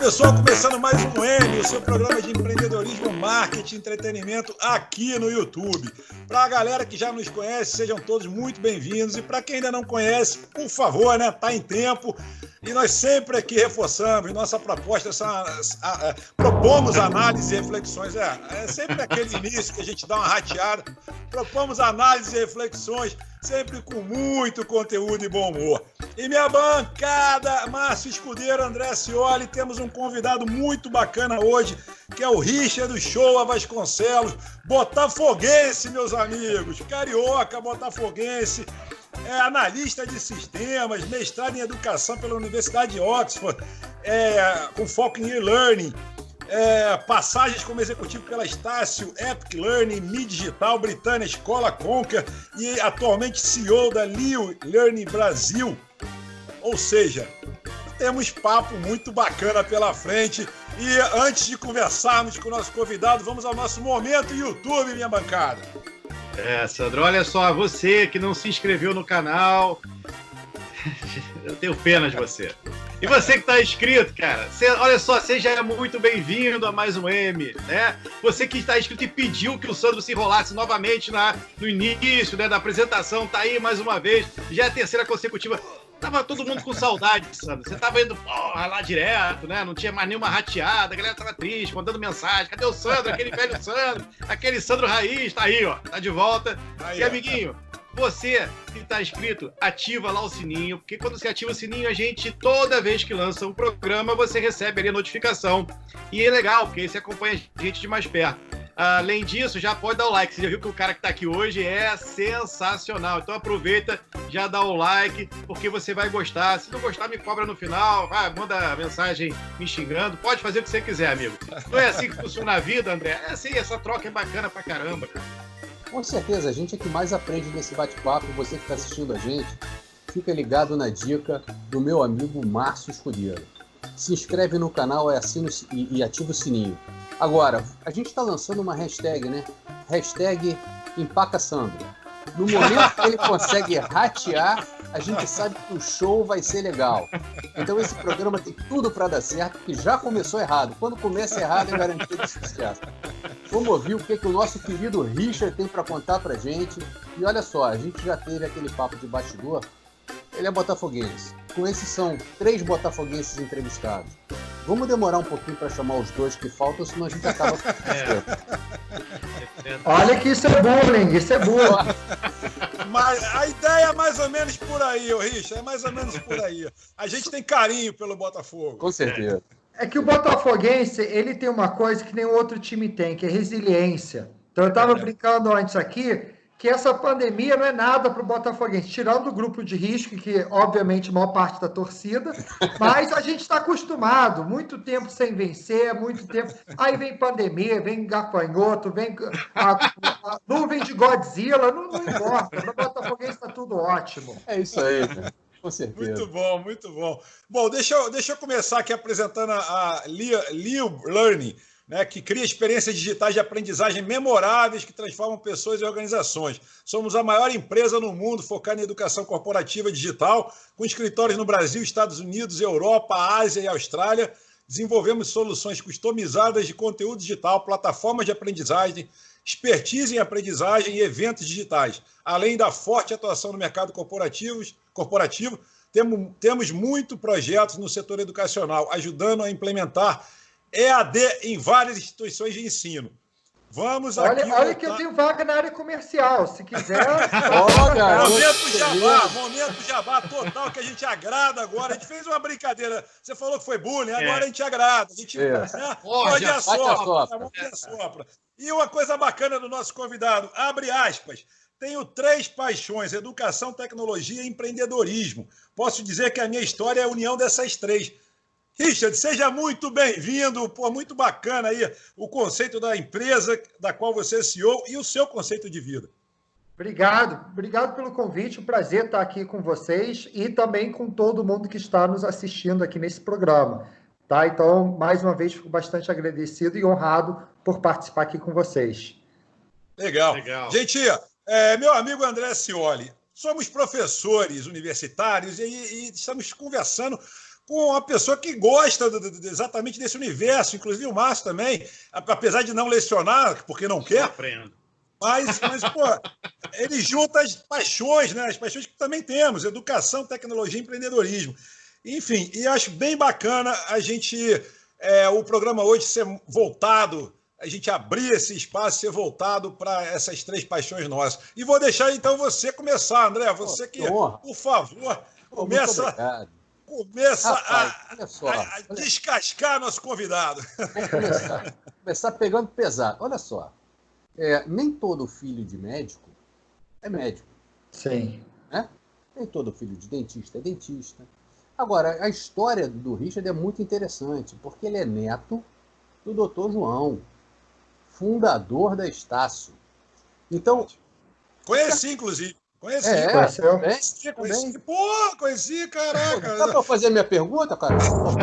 pessoal, começando mais um M, o seu programa de empreendedorismo, marketing, entretenimento aqui no YouTube. Para a galera que já nos conhece, sejam todos muito bem-vindos. E para quem ainda não conhece, por favor, né, tá em tempo. E nós sempre aqui reforçamos, nossa proposta, propomos análise e reflexões. É sempre aquele início que a gente dá uma rateada. Propomos análise e reflexões, sempre com muito conteúdo e bom humor. E minha bancada, Márcio Escudeiro, André Scioli, temos um convidado muito bacana hoje, que é o Richard do Show Vasconcelos, botafoguense, meus amigos, carioca, botafoguense, analista de sistemas, mestrado em educação pela Universidade de Oxford, com foco em e-learning, passagens como executivo pela Estácio, Epic Learning, Mi Digital, Britânia, Escola Conquer e atualmente CEO da Leo Learning Brasil. Ou seja, temos papo muito bacana pela frente. E antes de conversarmos com o nosso convidado, vamos ao nosso momento YouTube, minha bancada. Sandro, olha só, você que não se inscreveu no canal, eu tenho pena de você. E você que está inscrito, cara, olha só, seja muito bem-vindo a mais um M, né? Você que está inscrito e pediu que o Sandro se enrolasse novamente no início, né, da apresentação, tá aí mais uma vez, já é a terceira consecutiva. Tava todo mundo com saudade, Sandro. Você tava indo lá direto, né? Não tinha mais nenhuma rateada, a galera tava triste, mandando mensagem. Cadê o Sandro? Aquele velho Sandro, aquele Sandro Raiz, tá aí, ó, tá de volta. Aí, amiguinho, você que tá inscrito, ativa lá o sininho, porque quando você ativa o sininho, a gente, toda vez que lança um programa, você recebe ali a notificação. E é legal, porque aí você acompanha a gente de mais perto. Além disso, já pode dar o like. Você já viu que o cara que tá aqui hoje é sensacional. Então aproveita, já dá o like, porque você vai gostar. Se não gostar, me cobra no final. Manda mensagem me xingando. Pode fazer o que você quiser, amigo. Não é assim que funciona a vida, André? É assim, essa troca é bacana pra caramba, cara. Com certeza, a gente é que mais aprende nesse bate-papo. Você que está assistindo a gente, fica ligado na dica do meu amigo Márcio Escudeiro. Se inscreve no canal, assina e ativa o sininho. Agora, a gente está lançando uma hashtag, né? Hashtag Empaca Sandro. No momento que ele consegue ratear, a gente sabe que o show vai ser legal. Então esse programa tem tudo para dar certo, porque já começou errado. Quando começa errado, é garantia de sucesso. Vamos ouvir o que o nosso querido Richard tem para contar para gente. E olha só, a gente já teve aquele papo de bastidor. Ele é botafoguense. Com esses são 3 botafoguenses entrevistados. Vamos demorar um pouquinho para chamar os 2 que faltam, senão a gente acaba... Olha que isso é bullying, isso é bullying. Mas a ideia é mais ou menos por aí, Richard, é mais ou menos por aí. A gente tem carinho pelo Botafogo. Com certeza. É que o botafoguense, ele tem uma coisa que nenhum outro time tem, que é resiliência. Então eu estava brincando antes aqui, que essa pandemia não é nada para o botafoguense, tirando o grupo de risco, que obviamente a maior parte da torcida, mas a gente está acostumado, muito tempo sem vencer, muito tempo, aí vem pandemia, vem gafanhoto, vem a nuvem de Godzilla, não importa, para o botafoguense está tudo ótimo. É isso aí, cara. Com certeza. Muito bom, muito bom. Bom, deixa eu começar aqui apresentando a Leo Learning, né, que cria experiências digitais de aprendizagem memoráveis que transformam pessoas e organizações. Somos a maior empresa no mundo focada em educação corporativa digital, com escritórios no Brasil, Estados Unidos, Europa, Ásia e Austrália. Desenvolvemos soluções customizadas de conteúdo digital, plataformas de aprendizagem, expertise em aprendizagem e eventos digitais. Além da forte atuação no mercado corporativo, temos muito projetos no setor educacional, ajudando a implementar EAD em várias instituições de ensino. Vamos aqui... Olha que eu tenho vaga na área comercial, se quiser... Momento jabá total, que a gente agrada agora. A gente fez uma brincadeira. Você falou que foi bullying, agora a gente agrada. A gente pode assopra. E uma coisa bacana do nosso convidado, abre aspas, tenho 3 paixões, educação, tecnologia e empreendedorismo. Posso dizer que a minha história é a união dessas 3. Richard, seja muito bem-vindo, muito bacana aí o conceito da empresa da qual você é CEO e o seu conceito de vida. Obrigado pelo convite, um prazer estar aqui com vocês e também com todo mundo que está nos assistindo aqui nesse programa. Tá? Então, mais uma vez, fico bastante agradecido e honrado por participar aqui com vocês. Legal. Gente, meu amigo André Scioli, somos professores universitários e estamos conversando com uma pessoa que gosta exatamente desse universo, inclusive o Márcio também, apesar de não lecionar, porque não quer. Aprendo. Mas, pô, ele junta as paixões, né? As paixões que também temos, educação, tecnologia e empreendedorismo. Enfim, e acho bem bacana a gente, o programa hoje ser voltado, a gente abrir esse espaço, ser voltado para essas 3 paixões nossas. E vou deixar, então, você começar, André. Você que, por favor, começa Rapaz, a descascar nosso convidado. Vou começar pegando pesado. Olha só. Nem todo filho de médico é médico. Sim. Né? Nem todo filho de dentista é dentista. Agora, a história do Richard é muito interessante, porque ele é neto do Dr. João, fundador da Estácio. Então... Conheci, inclusive. Conheci. Conheci. Pô, conheci, caraca. Dá para fazer a minha pergunta, cara? Desculpa.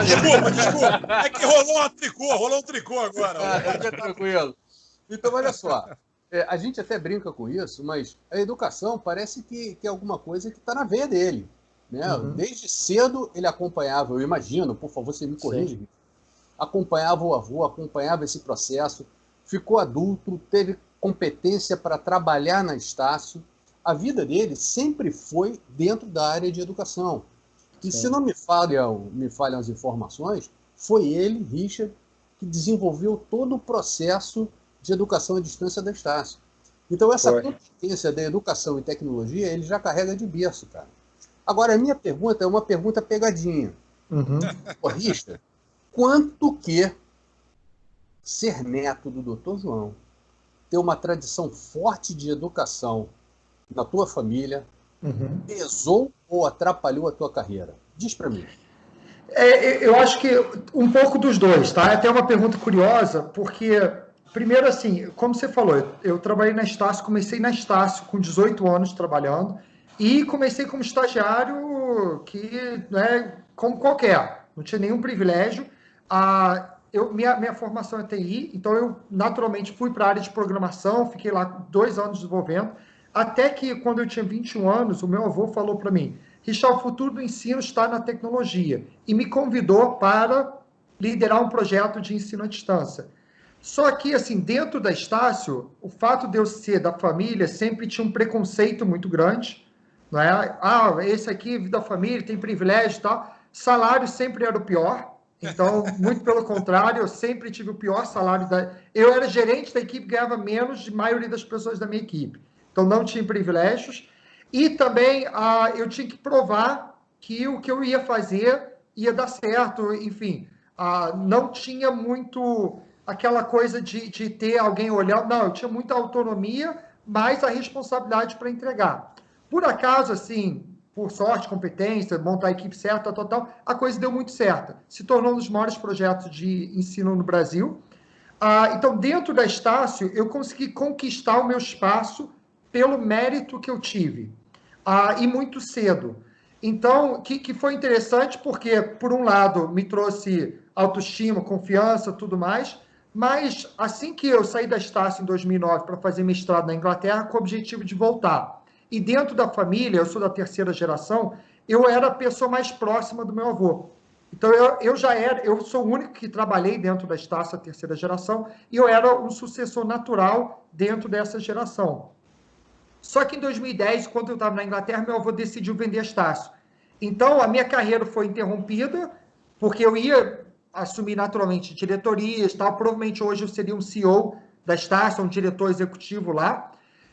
É que rolou um tricô agora. Tranquilo. Então, olha só, a gente até brinca com isso, mas a educação parece que é alguma coisa que está na veia dele. Né? Desde cedo ele acompanhava, eu imagino, por favor, você me corrige, acompanhava o avô, acompanhava esse processo, ficou adulto, teve competência para trabalhar na Estácio. A vida dele sempre foi dentro da área de educação. E se não me falham as informações, foi ele, Richard, que desenvolveu todo o processo de educação à distância da Estácio. Então, essa competência da educação e tecnologia, ele já carrega de berço, cara. Agora, a minha pergunta é uma pergunta pegadinha. Richard, quanto que ser neto do Dr. João, ter uma tradição forte de educação na tua família, pesou ou atrapalhou a tua carreira? Diz para mim. Eu acho que um pouco dos dois, tá? É até uma pergunta curiosa, porque, primeiro, assim, como você falou, eu trabalhei na Estácio, comecei na Estácio com 18 anos trabalhando, e comecei como estagiário que, né, como qualquer, não tinha nenhum privilégio. Minha formação é TI, então eu naturalmente fui para a área de programação, fiquei lá 2 anos desenvolvendo, até que quando eu tinha 21 anos, o meu avô falou para mim: Richard, o futuro do ensino está na tecnologia, e me convidou para liderar um projeto de ensino à distância. Só que, assim, dentro da Estácio, o fato de eu ser da família sempre tinha um preconceito muito grande, não é? Esse aqui, vida da família, tem privilégio e tal. Salário sempre era o pior. Então, muito pelo contrário, eu sempre tive o pior salário. Eu era gerente da equipe, ganhava menos de maioria das pessoas da minha equipe. Então, não tinha privilégios. E também eu tinha que provar que o que eu ia fazer ia dar certo. Enfim, não tinha muito aquela coisa de ter alguém olhando. Não, eu tinha muita autonomia, mas a responsabilidade para entregar. Por acaso, assim, por sorte, competência, montar a equipe certa, total, a coisa deu muito certa. Se tornou um dos maiores projetos de ensino no Brasil. Então, dentro da Estácio, eu consegui conquistar o meu espaço pelo mérito que eu tive. E muito cedo. Então, que foi interessante porque, por um lado, me trouxe autoestima, confiança, tudo mais, mas assim que eu saí da Estácio em 2009 para fazer mestrado na Inglaterra, com o objetivo de voltar. E dentro da família, eu sou da 3ª geração, eu era a pessoa mais próxima do meu avô. Então, eu sou o único que trabalhei dentro da Estácio, a 3ª geração, e eu era um sucessor natural dentro dessa geração. Só que em 2010, quando eu estava na Inglaterra, meu avô decidiu vender a Estácio. Então, a minha carreira foi interrompida, porque eu ia assumir naturalmente diretorias, tal. Provavelmente hoje eu seria um CEO da Estácio, um diretor executivo lá,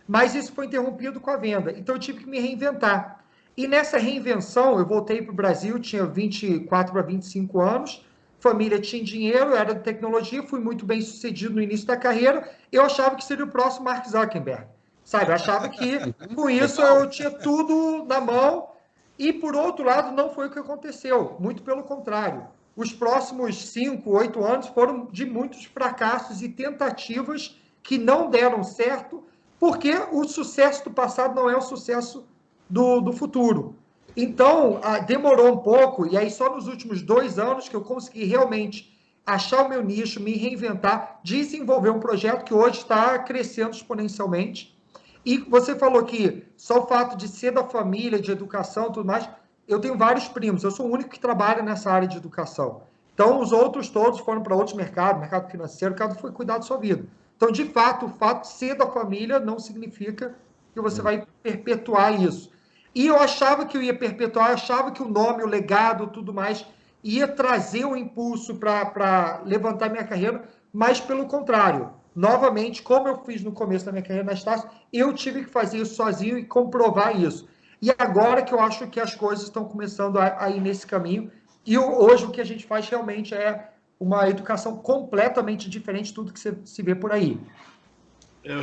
mas isso foi interrompido com a venda. Então, eu tive que me reinventar. E nessa reinvenção, eu voltei para o Brasil, tinha 24 para 25 anos, família tinha dinheiro, era de tecnologia, fui muito bem sucedido no início da carreira, eu achava que seria o próximo Mark Zuckerberg. Sabe, eu achava que com isso eu tinha tudo na mão e, por outro lado, não foi o que aconteceu. Muito pelo contrário. Os próximos 5, 8 anos foram de muitos fracassos e tentativas que não deram certo, porque o sucesso do passado não é o sucesso do futuro. Então, demorou um pouco, e aí só nos últimos 2 anos que eu consegui realmente achar o meu nicho, me reinventar, desenvolver um projeto que hoje está crescendo exponencialmente. E você falou que só o fato de ser da família, de educação e tudo mais, eu tenho vários primos, eu sou o único que trabalha nessa área de educação. Então, os outros todos foram para outros mercados, mercado financeiro, cada um foi cuidar da sua vida. Então, de fato, o fato de ser da família não significa que você vai perpetuar isso. E eu achava que eu ia perpetuar, eu achava que o nome, o legado, tudo mais, ia trazer um impulso para levantar minha carreira, mas pelo contrário. Novamente, como eu fiz no começo da minha carreira na Estácio, eu tive que fazer isso sozinho e comprovar isso. E agora que eu acho que as coisas estão começando a ir nesse caminho, e hoje o que a gente faz realmente é uma educação completamente diferente de tudo que você se vê por aí.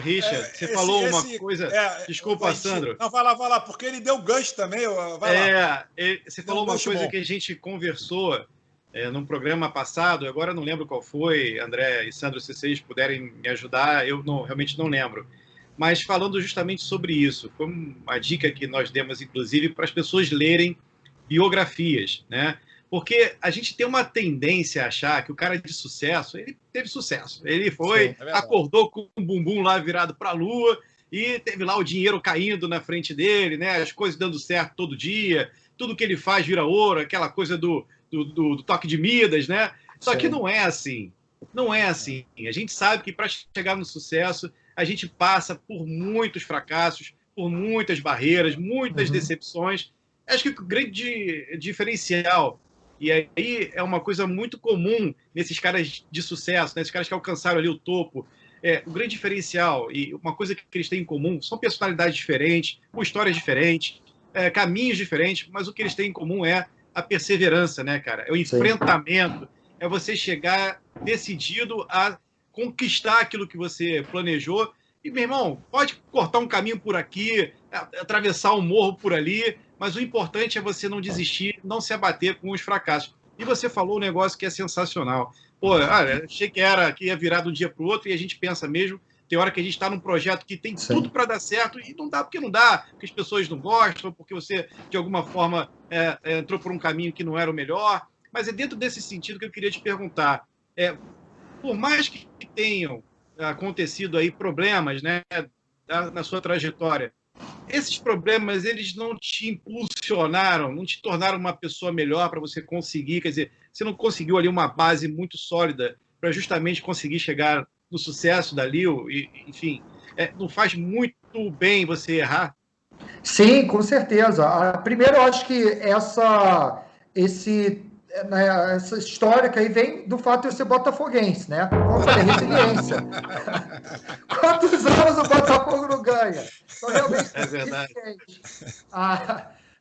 Richard, você falou uma coisa... Desculpa, Sandro. Não, vai lá, porque ele deu gancho também. Vai lá. Você falou uma coisa que a gente conversou num programa passado, agora não lembro qual foi, André e Sandro, se vocês puderem me ajudar, eu realmente não lembro. Mas falando justamente sobre isso, foi uma dica que nós demos, inclusive, para as pessoas lerem biografias, né? Porque a gente tem uma tendência a achar que o cara de sucesso, ele teve sucesso. Ele foi, acordou com o bumbum lá virado para a lua e teve lá o dinheiro caindo na frente dele, né? As coisas dando certo todo dia, tudo que ele faz vira ouro, aquela coisa do toque de Midas, né? Só que não é assim. Não é assim. A gente sabe que para chegar no sucesso, a gente passa por muitos fracassos, por muitas barreiras, muitas decepções. Acho que o grande diferencial, e aí é uma coisa muito comum nesses caras de sucesso, né? Esses caras que alcançaram ali o topo, o grande diferencial e uma coisa que eles têm em comum são personalidades diferentes, com histórias diferentes, caminhos diferentes, mas o que eles têm em comum é a perseverança, né, cara? É o enfrentamento, é você chegar decidido a conquistar aquilo que você planejou. E, meu irmão, pode cortar um caminho por aqui, atravessar um morro por ali, mas o importante é você não desistir, não se abater com os fracassos. E você falou um negócio que é sensacional. Pô, achei que ia virar de um dia para o outro, e a gente pensa mesmo, tem hora que a gente está num projeto que tem tudo para dar certo, e não dá porque não dá, porque as pessoas não gostam, porque você, de alguma forma, entrou por um caminho que não era o melhor. Mas é dentro desse sentido que eu queria te perguntar. Por mais que tenham acontecido aí problemas, né, na sua trajetória, esses problemas, eles não te impulsionaram, não te tornaram uma pessoa melhor para você conseguir, quer dizer, você não conseguiu ali uma base muito sólida para justamente conseguir chegar no sucesso da Leo, enfim, não faz muito bem você errar? Sim, com certeza. Primeiro, eu acho que essa história que aí vem do fato de eu ser botafoguense, né? Como eu falei, resiliência. Quantos anos o Botafogo não ganha? Então, realmente, é verdade.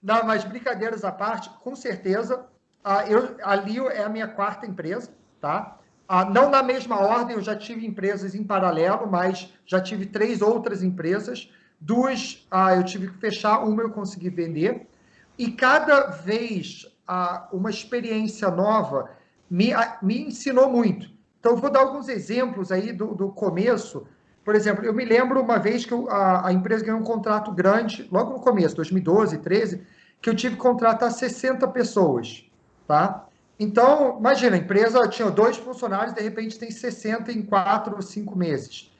Não, mas brincadeiras à parte, com certeza, a Leo é a minha quarta empresa, tá? Não na mesma ordem, eu já tive empresas em paralelo, mas já tive 3 outras empresas. 2 eu tive que fechar, uma eu consegui vender. E cada vez uma experiência nova me ensinou muito. Então, eu vou dar alguns exemplos aí do começo. Por exemplo, eu me lembro uma vez que a empresa ganhou um contrato grande, logo no começo, 2012, 2013, que eu tive que contratar 60 pessoas, tá? Então, imagina, a empresa tinha 2 funcionários, de repente tem 60 em 4 ou 5 meses.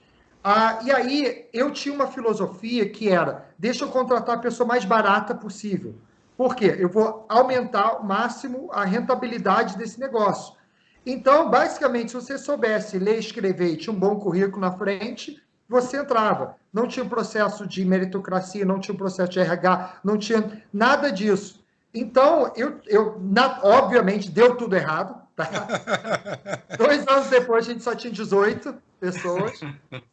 E aí, eu tinha uma filosofia que era, deixa eu contratar a pessoa mais barata possível. Por quê? Eu vou aumentar ao máximo a rentabilidade desse negócio. Então, basicamente, se você soubesse ler, escrever e tinha um bom currículo na frente, você entrava. Não tinha um processo de meritocracia, não tinha um processo de RH, não tinha nada disso. Então, obviamente, deu tudo errado. Tá? 2 anos depois, a gente só tinha 18 pessoas,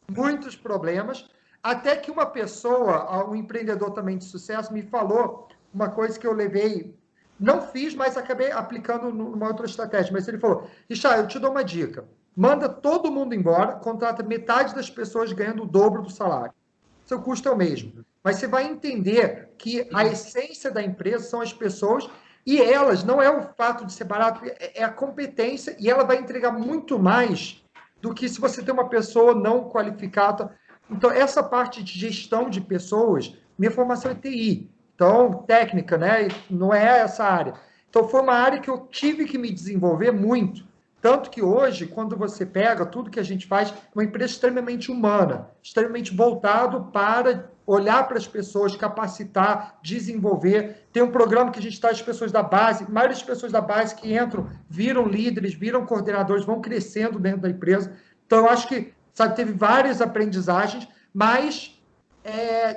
muitos problemas, até que uma pessoa, um empreendedor também de sucesso, me falou uma coisa que eu levei, não fiz, mas acabei aplicando numa outra estratégia. Mas ele falou, Richard, eu te dou uma dica. Manda todo mundo embora, contrata metade das pessoas ganhando o dobro do salário. Seu custo é o mesmo. Mas você vai entender que a essência da empresa são as pessoas e elas, não é o fato de ser barato, é a competência e ela vai entregar muito mais do que se você tem uma pessoa não qualificada. Então, essa parte de gestão de pessoas, minha formação é TI. Então, técnica, né? Não é essa área. Então, foi uma área que eu tive que me desenvolver muito Tanto que hoje, quando você pega tudo que a gente faz, é uma empresa extremamente humana, extremamente voltado para olhar para as pessoas, capacitar, desenvolver. Tem um programa que a gente traz as pessoas da base, a maioria das pessoas da base que entram, viram líderes, viram coordenadores, vão crescendo dentro da empresa. Então, eu acho que, sabe, teve várias aprendizagens, mas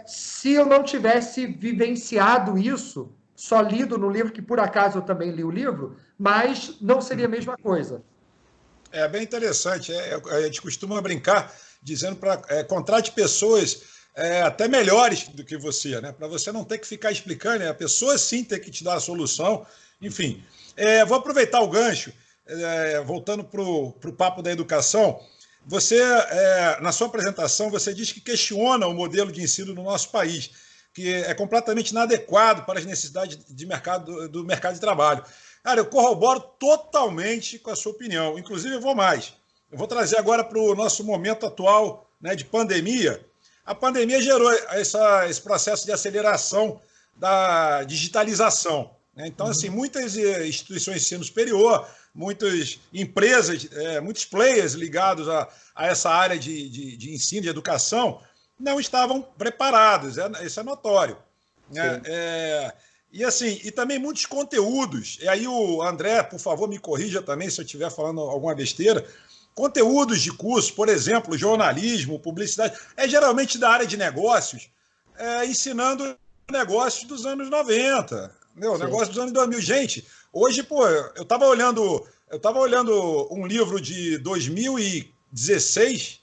se eu não tivesse vivenciado isso, só lido no livro, que por acaso eu também li o livro, mas não seria a mesma coisa. É bem interessante. A gente costuma brincar dizendo para contrate pessoas até melhores do que você, né? Para você não ter que ficar explicando, né? A pessoa sim ter que te dar a solução. Enfim, vou aproveitar o gancho, voltando para o papo da educação. Você, na sua apresentação, você diz que questiona o modelo de ensino no nosso país, que é completamente inadequado para as necessidades do mercado de trabalho. Cara, eu corroboro totalmente com a sua opinião. Inclusive, eu vou mais. Eu vou trazer agora para o nosso momento atual, né, de pandemia. A pandemia gerou esse processo de aceleração da digitalização, né? Então, assim, muitas instituições de ensino superior, muitas empresas, muitos players ligados a essa área de ensino, de educação, não estavam preparados. Isso é notório, né? E assim, e também muitos conteúdos. E aí o André, por favor, me corrija também se eu estiver falando alguma besteira. Conteúdos de curso, por exemplo, jornalismo, publicidade, geralmente da área de negócios, ensinando negócios dos anos 90, negócios dos anos 2000. Gente, hoje, pô, eu estava olhando um livro de 2016,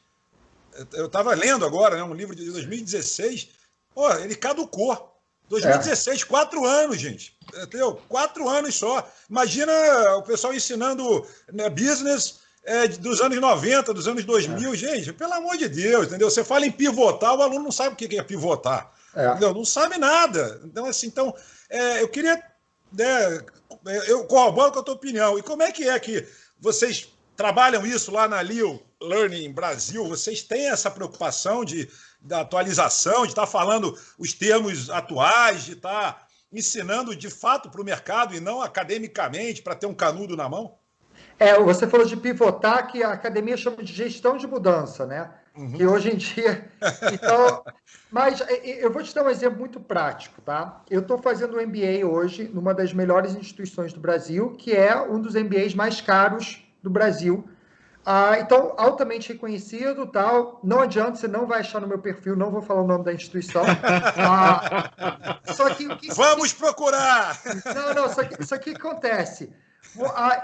eu estava lendo agora, né, um livro de 2016, pô, ele caducou. 2016, 4 anos, gente. Entendeu? 4 anos só. Imagina o pessoal ensinando, né, business dos anos 90, dos anos 2000. Gente, pelo amor de Deus, entendeu? Você fala em pivotar, o aluno não sabe o que é pivotar. Entendeu? Não sabe nada. Então, assim, eu queria... eu corroboro com a tua opinião. E como é que vocês trabalham isso lá na Leo Learning Brasil? Vocês têm essa preocupação da atualização, de estar falando os termos atuais, de estar ensinando de fato para o mercado e não academicamente, para ter um canudo na mão? Você falou de pivotar, que a academia chama de gestão de mudança, né? Que hoje em dia... Então, mas eu vou te dar um exemplo muito prático, tá? Eu estou fazendo um MBA hoje numa das melhores instituições do Brasil, que é um dos MBAs mais caros do Brasil. Então, altamente reconhecido, tal. Não adianta, você não vai achar no meu perfil, não vou falar o nome da instituição. Só que vamos procurar! Não, só que acontece.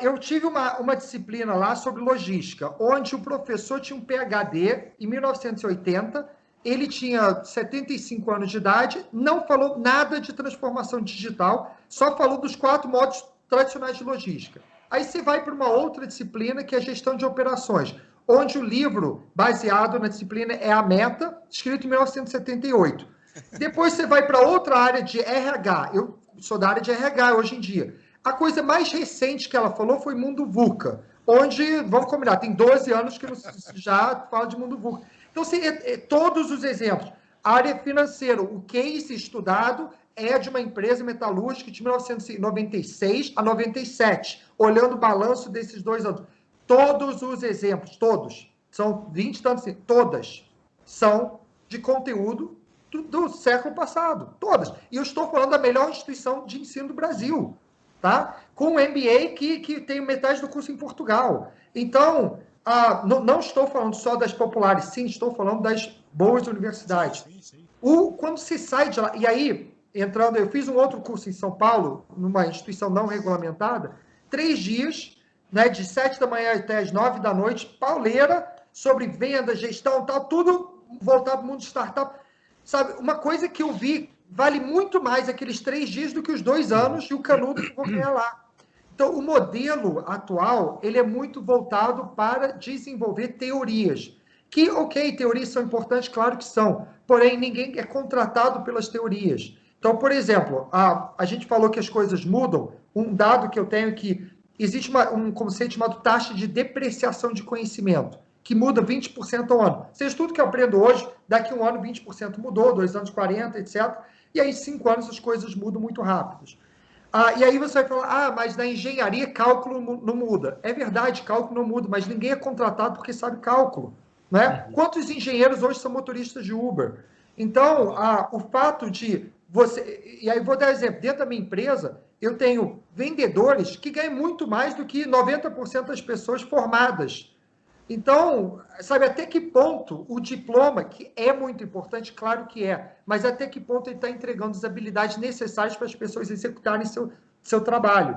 Eu tive uma disciplina lá sobre logística, onde o professor tinha um PhD em 1980, ele tinha 75 anos de idade, não falou nada de transformação digital, só falou dos 4 modos tradicionais de logística. Aí você vai para uma outra disciplina, que é a gestão de operações, onde o livro baseado na disciplina é a Meta, escrito em 1978. Depois você vai para outra área de RH. Eu sou da área de RH hoje em dia. A coisa mais recente que ela falou foi Mundo VUCA, onde, vamos combinar, tem 12 anos que já fala de Mundo VUCA. Então, todos os exemplos. A área financeira, o case estudado é de uma empresa metalúrgica de 1996 a 97, olhando o balanço desses 2 anos. Todos os exemplos, todos, são 20 e tantos, todas, são de conteúdo do século passado, todas. E eu estou falando da melhor instituição de ensino do Brasil, tá? Com um MBA que tem metade do curso em Portugal. Então, não estou falando só das populares, sim, estou falando das boas universidades. Sim. Quando se sai de lá, e aí, eu fiz um outro curso em São Paulo, numa instituição não regulamentada, 3 dias, né, de 7 da manhã até as 9 da noite, pauleira, sobre venda, gestão, tal, tudo voltado para o mundo de startup. Sabe, uma coisa que eu vi, vale muito mais aqueles 3 dias do que os 2 anos e o canudo que eu vou ganhar lá. Então, o modelo atual, ele é muito voltado para desenvolver teorias. Que, ok, teorias são importantes, claro que são, porém ninguém é contratado pelas teorias. Então, por exemplo, a gente falou que as coisas mudam. Um dado que eu tenho é que existe um conceito chamado taxa de depreciação de conhecimento, que muda 20% ao ano. Ou seja, tudo que eu aprendo hoje, daqui a um ano 20% mudou, 2 anos 40%, etc. E aí, em 5 anos, as coisas mudam muito rápido. E aí você vai falar, mas na engenharia cálculo não muda. É verdade, cálculo não muda, mas ninguém é contratado porque sabe cálculo. Né? Quantos engenheiros hoje são motoristas de Uber? Então, o fato de você... E aí vou dar exemplo. Dentro da minha empresa, eu tenho vendedores que ganham muito mais do que 90% das pessoas formadas. Então, sabe até que ponto o diploma, que é muito importante, claro que é, mas até que ponto ele está entregando as habilidades necessárias para as pessoas executarem seu trabalho.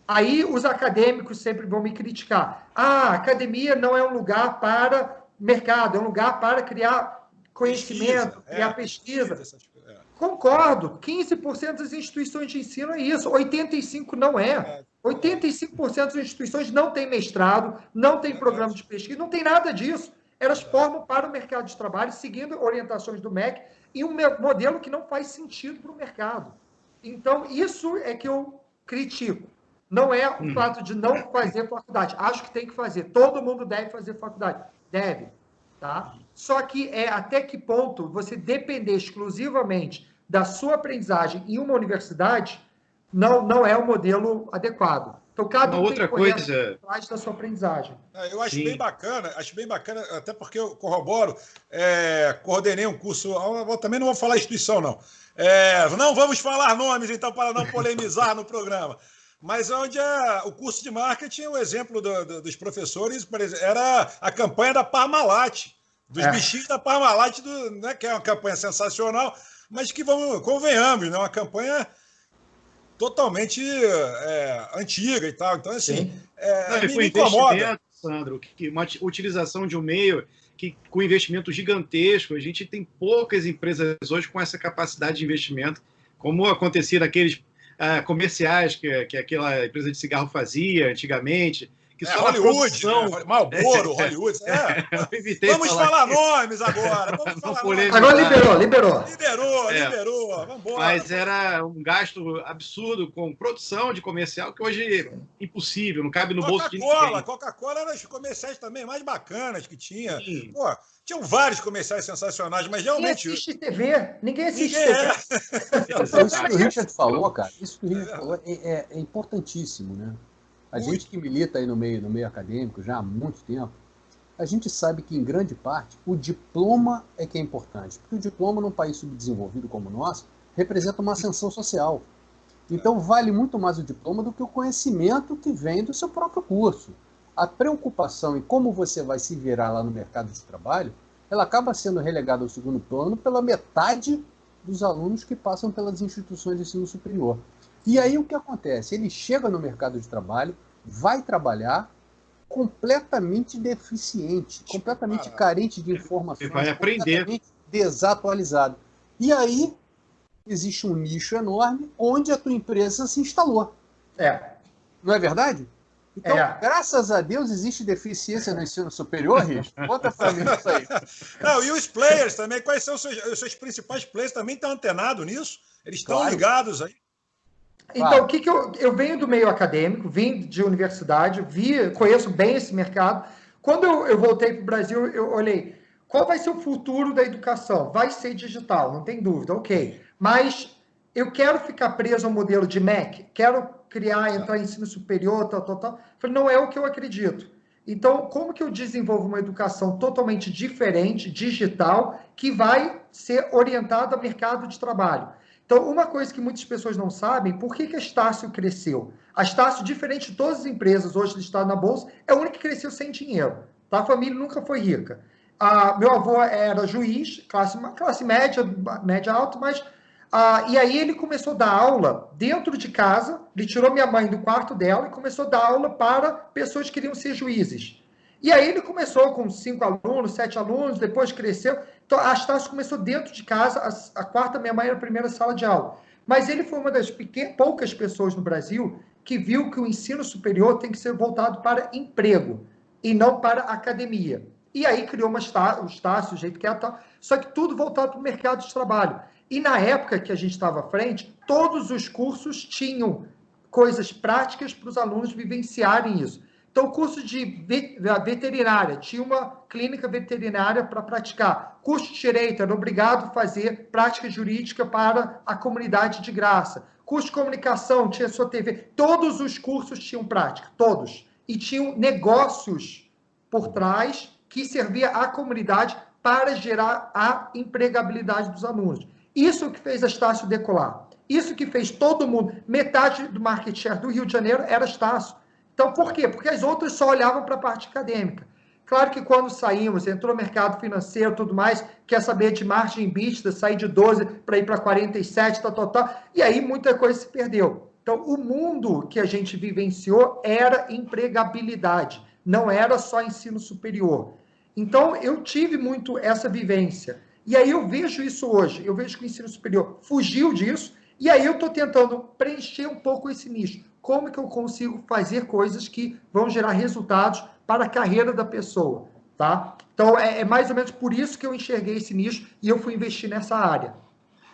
Aí os acadêmicos sempre vão me criticar. A academia não é um lugar para mercado, é um lugar para criar conhecimento, criar pesquisa. Concordo, 15% das instituições de ensino é isso, 85% não é. 85% das instituições não têm mestrado, não tem programa de pesquisa, não tem nada disso. Elas formam para o mercado de trabalho, seguindo orientações do MEC, e um modelo que não faz sentido para o mercado. Então, isso é que eu critico. Não é o fato de não fazer faculdade. Acho que tem que fazer. Todo mundo deve fazer faculdade. Deve. Tá? Só que até que ponto você depender exclusivamente da sua aprendizagem em uma universidade não é o modelo adequado. Então, cada um outra coisa atrás da sua aprendizagem. Eu acho bem bacana, até porque eu corroboro, coordenei um curso, também não vou falar instituição, não. Não vamos falar nomes, então, para não polemizar no programa. Mas onde o curso de marketing, o exemplo dos professores, por exemplo, era a campanha da Parmalat, dos bichinhos da Parmalat, né, que é uma campanha sensacional, mas que, convenhamos, né, uma campanha totalmente antiga e tal. Então, assim, me incomoda. Sandro, que uma utilização de um meio que, com investimento gigantesco, a gente tem poucas empresas hoje com essa capacidade de investimento, como acontecia naqueles comerciais que aquela empresa de cigarro fazia antigamente, que só Hollywood, Marlboro, Hollywood. Vamos falar nomes agora. Agora liberou. Vamos embora. Mas era um gasto absurdo com produção de comercial que hoje é impossível, não cabe no bolso de ninguém. Coca-Cola era os comerciais também mais bacanas que tinha. Pô, tinham vários comerciais sensacionais, mas realmente... Ninguém assiste TV. Ninguém assiste TV. Isso que o Richard falou, cara, é importantíssimo, né? A gente que milita aí no meio acadêmico já há muito tempo, a gente sabe que, em grande parte, o diploma é que é importante. Porque o diploma, num país subdesenvolvido como o nosso, representa uma ascensão social. Então, vale muito mais o diploma do que o conhecimento que vem do seu próprio curso. A preocupação em como você vai se virar lá no mercado de trabalho, ela acaba sendo relegada ao segundo plano pela metade dos alunos que passam pelas instituições de ensino superior. E aí o que acontece? Ele chega no mercado de trabalho, vai trabalhar completamente deficiente, completamente carente de informações, vai aprender, completamente desatualizado. E aí existe um nicho enorme onde a tua empresa se instalou. Não é verdade? Então, graças a Deus, existe deficiência no ensino superior, Richo? Conta pra mim isso aí. Não, e os players também, quais são os seus principais players? Também estão antenados nisso? Eles estão ligados aí? Então, o que eu venho do meio acadêmico, vim de universidade, conheço bem esse mercado. Quando eu voltei para o Brasil, eu olhei, qual vai ser o futuro da educação? Vai ser digital, não tem dúvida, ok. Mas eu quero ficar preso ao modelo de MEC, quero entrar em ensino superior, tal. Falei, não é o que eu acredito. Então, como que eu desenvolvo uma educação totalmente diferente, digital, que vai ser orientada ao mercado de trabalho? Então, uma coisa que muitas pessoas não sabem, por que a Estácio cresceu? A Estácio, diferente de todas as empresas hoje listadas na Bolsa, é a única que cresceu sem dinheiro. Tá? A família nunca foi rica. Meu avô era juiz, classe média alta, mas... e aí ele começou a dar aula dentro de casa, ele tirou minha mãe do quarto dela e começou a dar aula para pessoas que queriam ser juízes. E aí ele começou com 5 alunos, 7 alunos, depois cresceu. Então, a Estácio começou dentro de casa, a quarta, minha mãe era a primeira sala de aula. Mas ele foi uma das poucas pessoas no Brasil que viu que o ensino superior tem que ser voltado para emprego e não para academia. E aí criou o Estácio, o jeito que é, só que tudo voltado para o mercado de trabalho. E na época que a gente estava à frente, todos os cursos tinham coisas práticas para os alunos vivenciarem isso. Então, o curso de veterinária, tinha uma clínica veterinária para praticar. Curso de direito, era obrigado a fazer prática jurídica para a comunidade de graça. Curso de comunicação, tinha sua TV. Todos os cursos tinham prática, todos. E tinham negócios por trás que servia à comunidade para gerar a empregabilidade dos alunos. Isso que fez a Estácio decolar. Isso que fez todo mundo. Metade do market share do Rio de Janeiro era Estácio. Então, por quê? Porque as outras só olhavam para a parte acadêmica. Claro que quando saímos, entrou no mercado financeiro e tudo mais, quer saber de margem EBITDA, sair de 12 para ir para 47, e aí muita coisa se perdeu. Então, o mundo que a gente vivenciou era empregabilidade, não era só ensino superior. Então, eu tive muito essa vivência. E aí eu vejo isso hoje, eu vejo que o ensino superior fugiu disso, e aí eu estou tentando preencher um pouco esse nicho. Como que eu consigo fazer coisas que vão gerar resultados para a carreira da pessoa, tá? Então, é mais ou menos por isso que eu enxerguei esse nicho e eu fui investir nessa área.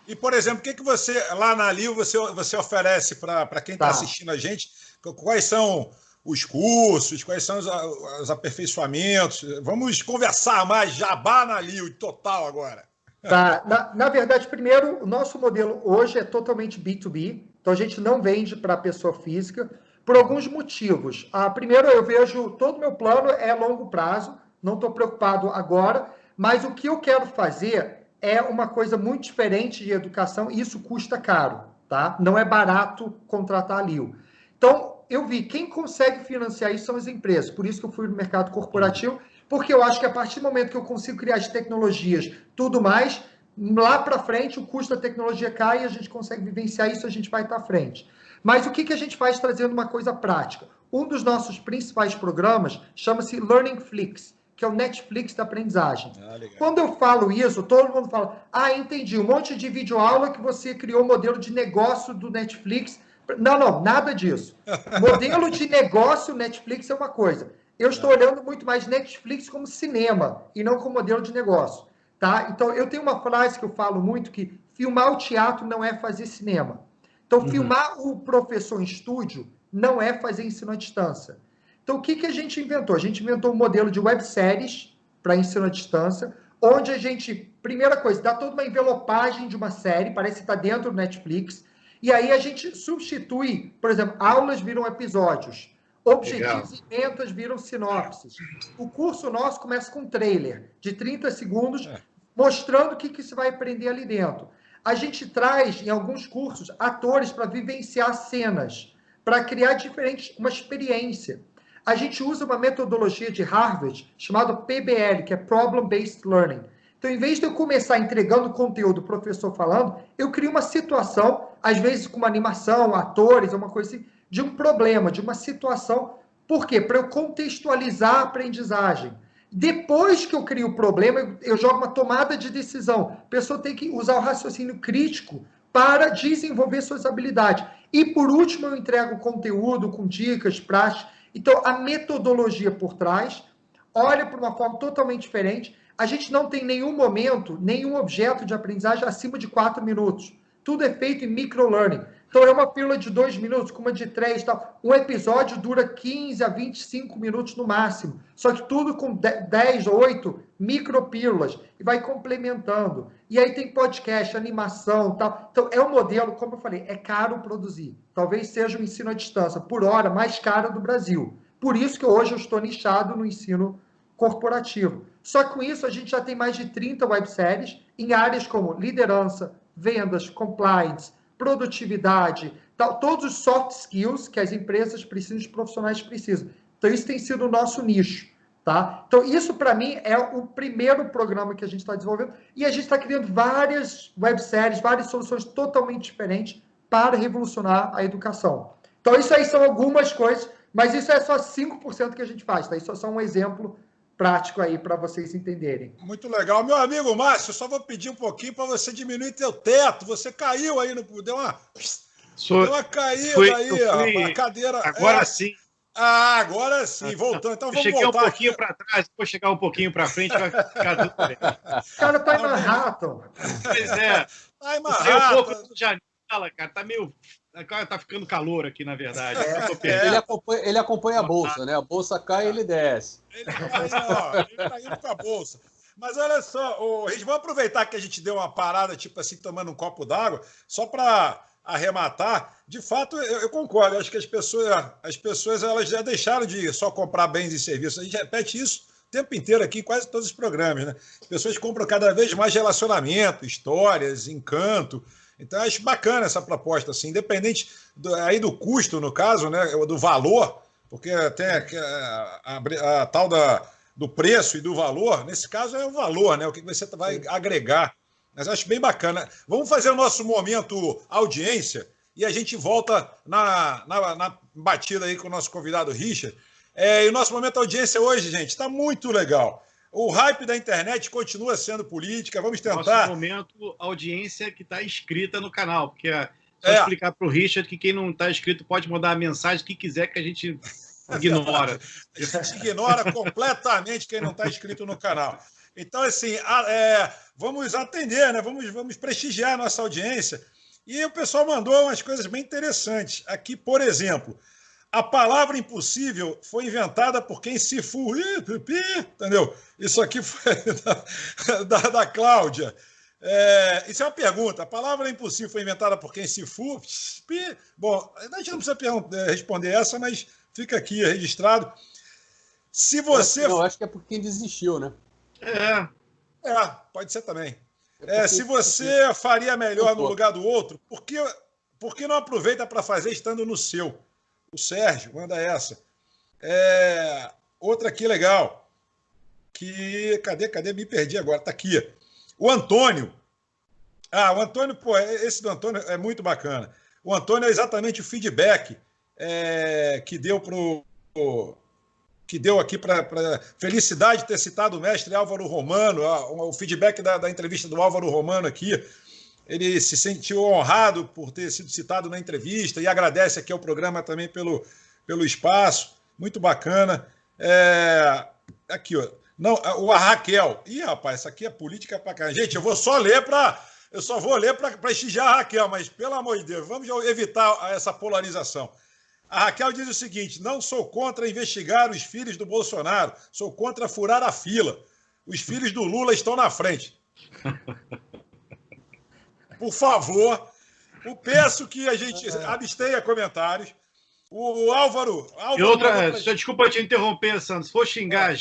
E, por exemplo, o que você, lá na Lio, você oferece para quem está assistindo a gente? Quais são os cursos, quais são os aperfeiçoamentos? Vamos conversar mais, jabá na Lio, total agora. Tá. Na verdade, primeiro, o nosso modelo hoje é totalmente B2B, então a gente não vende para a pessoa física, por alguns motivos. Primeiro, eu vejo, todo o meu plano é longo prazo, não estou preocupado agora, mas o que eu quero fazer é uma coisa muito diferente de educação, e isso custa caro, tá? Não é barato contratar a Lio. Então, eu vi, quem consegue financiar isso são as empresas, por isso que eu fui no mercado corporativo, porque eu acho que a partir do momento que eu consigo criar as tecnologias, tudo mais, lá para frente o custo da tecnologia cai e a gente consegue vivenciar isso, a gente vai estar à frente. Mas o que a gente faz trazendo uma coisa prática? Um dos nossos principais programas chama-se Learning Flix, que é o Netflix da aprendizagem. Quando eu falo isso, todo mundo fala, entendi, um monte de videoaula que você criou o modelo de negócio do Netflix. Não, nada disso. Modelo de negócio Netflix é uma coisa. Eu estou olhando muito mais Netflix como cinema e não como modelo de negócio, tá? Então, eu tenho uma frase que eu falo muito que filmar o teatro não é fazer cinema. Então, filmar o professor em estúdio não é fazer ensino à distância. Então, o que a gente inventou? A gente inventou um modelo de webséries para ensino à distância, onde a gente, primeira coisa, dá toda uma envelopagem de uma série, parece que está dentro do Netflix, e aí a gente substitui, por exemplo, aulas viram episódios, objetivos e metas viram sinopses. O curso nosso começa com um trailer de 30 segundos, mostrando o que você vai aprender ali dentro. A gente traz, em alguns cursos, atores para vivenciar cenas, para criar uma experiência. A gente usa uma metodologia de Harvard chamada PBL, que é Problem Based Learning. Então, em vez de eu começar entregando conteúdo, o professor falando, eu crio uma situação, às vezes com uma animação, atores, uma coisa assim, de um problema, de uma situação. Por quê? Para eu contextualizar a aprendizagem. Depois que eu crio o problema, eu jogo uma tomada de decisão. A pessoa tem que usar o raciocínio crítico para desenvolver suas habilidades. E, por último, eu entrego conteúdo com dicas, práticas. Então, a metodologia por trás olha para uma forma totalmente diferente. A gente não tem nenhum momento, nenhum objeto de aprendizagem acima de 4 minutos. Tudo é feito em microlearning. Então, é uma pílula de 2 minutos, com uma de 3 e tal. Um episódio dura 15 a 25 minutos no máximo. Só que tudo com 10 ou 8 micropílulas. E vai complementando. E aí tem podcast, animação e tal. Então, é um modelo, como eu falei, é caro produzir. Talvez seja o ensino à distância, por hora, mais caro do Brasil. Por isso que hoje eu estou nichado no ensino corporativo. Só que com isso, a gente já tem mais de 30 webséries em áreas como liderança, vendas, compliance, produtividade, tal, todos os soft skills que as empresas precisam, os profissionais precisam. Então, isso tem sido o nosso nicho, tá? Então, isso, para mim, é o primeiro programa que a gente está desenvolvendo e a gente está criando várias webséries, várias soluções totalmente diferentes para revolucionar a educação. Então, isso aí são algumas coisas, mas isso é só 5% que a gente faz, tá? Isso é só um exemplo prático aí para vocês entenderem. Muito legal. Meu amigo Márcio, eu só vou pedir um pouquinho para você diminuir teu teto. Você caiu aí, deu uma caída aí, a cadeira. Agora sim. Agora sim, voltando. Então vamos voltar. Cheguei um pouquinho para trás, depois chegar um pouquinho para frente, vai ficar tudo bem. O cara tá em Manhattan. Pois é. Tá em Saiu um pouco Manhattan. de janela, cara. Tá meio Tá ficando calor aqui, na verdade. Ele acompanha a bolsa, né? A bolsa cai e ele desce. Ele tá indo com a bolsa. Mas olha só, Riz, vamos aproveitar que a gente deu uma parada, tipo assim, tomando um copo d'água, só para arrematar. De fato, eu concordo. Eu acho que as pessoas elas já deixaram de só comprar bens e serviços. A gente repete isso o tempo inteiro aqui, em quase todos os programas, né? As pessoas compram cada vez mais relacionamento, histórias, encanto. Então, eu acho bacana essa proposta, assim, independente aí do custo, no caso, né, do valor, porque tem a tal do preço e do valor. Nesse caso é o valor, né? O que você vai agregar. Mas eu acho bem bacana. Vamos fazer o nosso momento audiência e a gente volta na batida aí com o nosso convidado Richard. E o nosso momento audiência hoje, gente, está muito legal. O hype da internet continua sendo política. Vamos tentar. Nosso momento audiência que está inscrita no canal, porque só explicar para o Richard que quem não está inscrito pode mandar a mensagem que quiser que a gente ignora. A gente ignora completamente quem não está inscrito no canal. Então, assim, vamos atender, né? Vamos prestigiar a nossa audiência. E o pessoal mandou umas coisas bem interessantes. Aqui, por exemplo, a palavra impossível foi inventada por quem se entendeu? Isso aqui foi da Cláudia. Isso é uma pergunta. A palavra impossível foi inventada por quem se Bom, a gente não precisa responder essa, mas fica aqui registrado. Se você... Não, acho que é por quem desistiu, né? Pode ser também. Se você faria melhor no lugar do outro, por que não aproveita para fazer estando no seu? O Sérgio manda essa. Outra aqui legal. Cadê? Me perdi agora. Está aqui. O Antônio. O Antônio, esse do Antônio é muito bacana. O Antônio é exatamente o feedback que deu aqui para felicidade de ter citado o mestre Álvaro Romano, o feedback da entrevista do Álvaro Romano aqui. Ele se sentiu honrado por ter sido citado na entrevista e agradece aqui ao programa também pelo espaço. Muito bacana. Aqui, ó. Não, a Raquel. Ih, rapaz, isso aqui é política pra cá. Gente, eu só vou ler para prestigiar a Raquel, mas, pelo amor de Deus, vamos evitar essa polarização. A Raquel diz o seguinte: não sou contra investigar os filhos do Bolsonaro, sou contra furar a fila. Os filhos do Lula estão na frente. Por favor, eu peço que a gente abstenha comentários. O Álvaro... Desculpa te interromper, Santos. Se for xingar a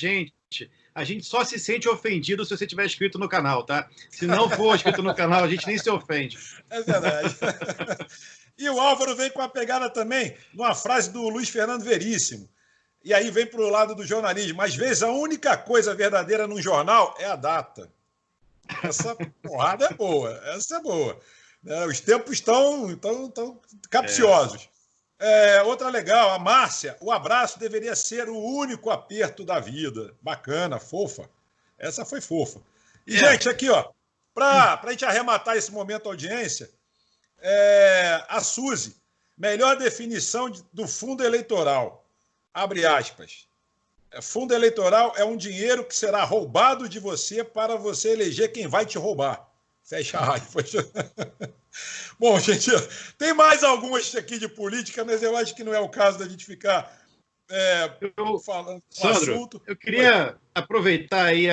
gente só se sente ofendido se você tiver inscrito no canal, tá? Se não for inscrito no canal, a gente nem se ofende. É verdade. E o Álvaro vem com a pegada também, numa frase do Luiz Fernando Veríssimo. E aí vem para o lado do jornalismo. Às vezes, a única coisa verdadeira num jornal é a data. Essa porrada é boa. Essa é boa. Os tempos estão capciosos. Outra legal, a Márcia. O abraço deveria ser o único aperto da vida. Bacana, fofa. Essa foi fofa. E, gente, aqui, ó, para a gente arrematar esse momento audiência, a Suzy, melhor definição do fundo eleitoral. Abre aspas. Fundo eleitoral é um dinheiro que será roubado de você para você eleger quem vai te roubar. Fecha aspas. Bom, gente, tem mais algumas aqui de política, mas eu acho que não é o caso da gente ficar falando do Sandro, assunto. Eu queria aproveitar aí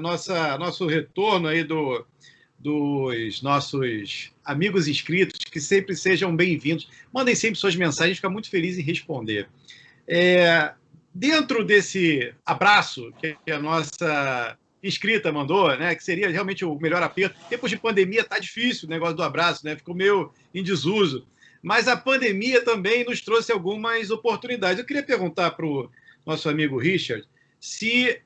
nosso retorno aí dos nossos amigos inscritos, que sempre sejam bem-vindos. Mandem sempre suas mensagens, a gente fica muito feliz em responder. Dentro desse abraço que a nossa inscrita mandou, né, que seria realmente o melhor aperto. Tempos de pandemia está difícil o negócio do abraço, né, ficou meio em desuso. Mas a pandemia também nos trouxe algumas oportunidades. Eu queria perguntar para o nosso amigo Richard se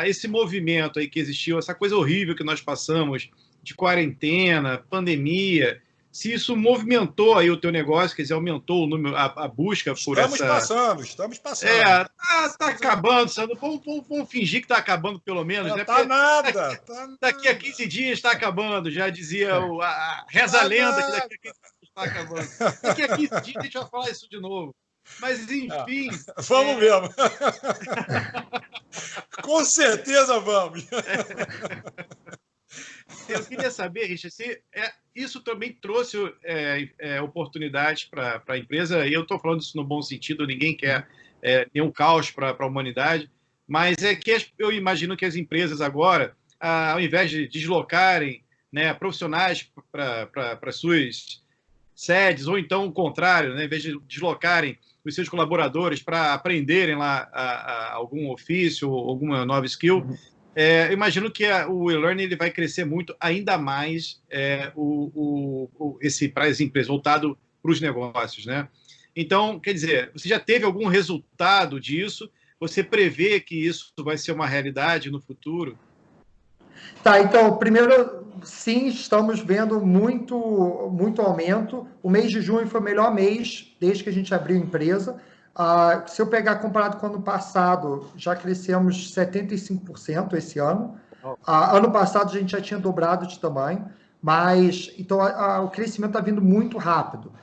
esse movimento aí que existiu, essa coisa horrível que nós passamos de quarentena, pandemia, se isso movimentou aí o teu negócio, quer dizer, aumentou o número, a busca por Estamos passando. Tá acabando, Sandro. Vamos fingir que está acabando, pelo menos. Né? Tá nada. Daqui a 15 dias está acabando, já dizia reza a lenda que daqui a 15 dias está acabando. Daqui a 15 dias a gente vai falar isso de novo. Mas, enfim... Vamos mesmo. Com certeza vamos. Eu queria saber, Richard, se isso também trouxe oportunidades para a empresa, e eu estou falando isso no bom sentido, ninguém quer nenhum caos para a humanidade, mas é que eu imagino que as empresas agora, ao invés de deslocarem, né, profissionais para suas sedes, ou então o contrário, né, em vez de deslocarem os seus colaboradores para aprenderem lá algum ofício, alguma nova skill, eu imagino que o e-learning ele vai crescer muito, ainda mais para as empresas, voltado para os negócios, né? Então, quer dizer, você já teve algum resultado disso? Você prevê que isso vai ser uma realidade no futuro? Tá, então, primeiro, sim, estamos vendo muito aumento. O mês de junho foi o melhor mês desde que a gente abriu a empresa. Se eu pegar comparado com o ano passado, já crescemos 75% esse ano. Ano passado a gente já tinha dobrado de tamanho, mas então o crescimento está vindo muito rápido.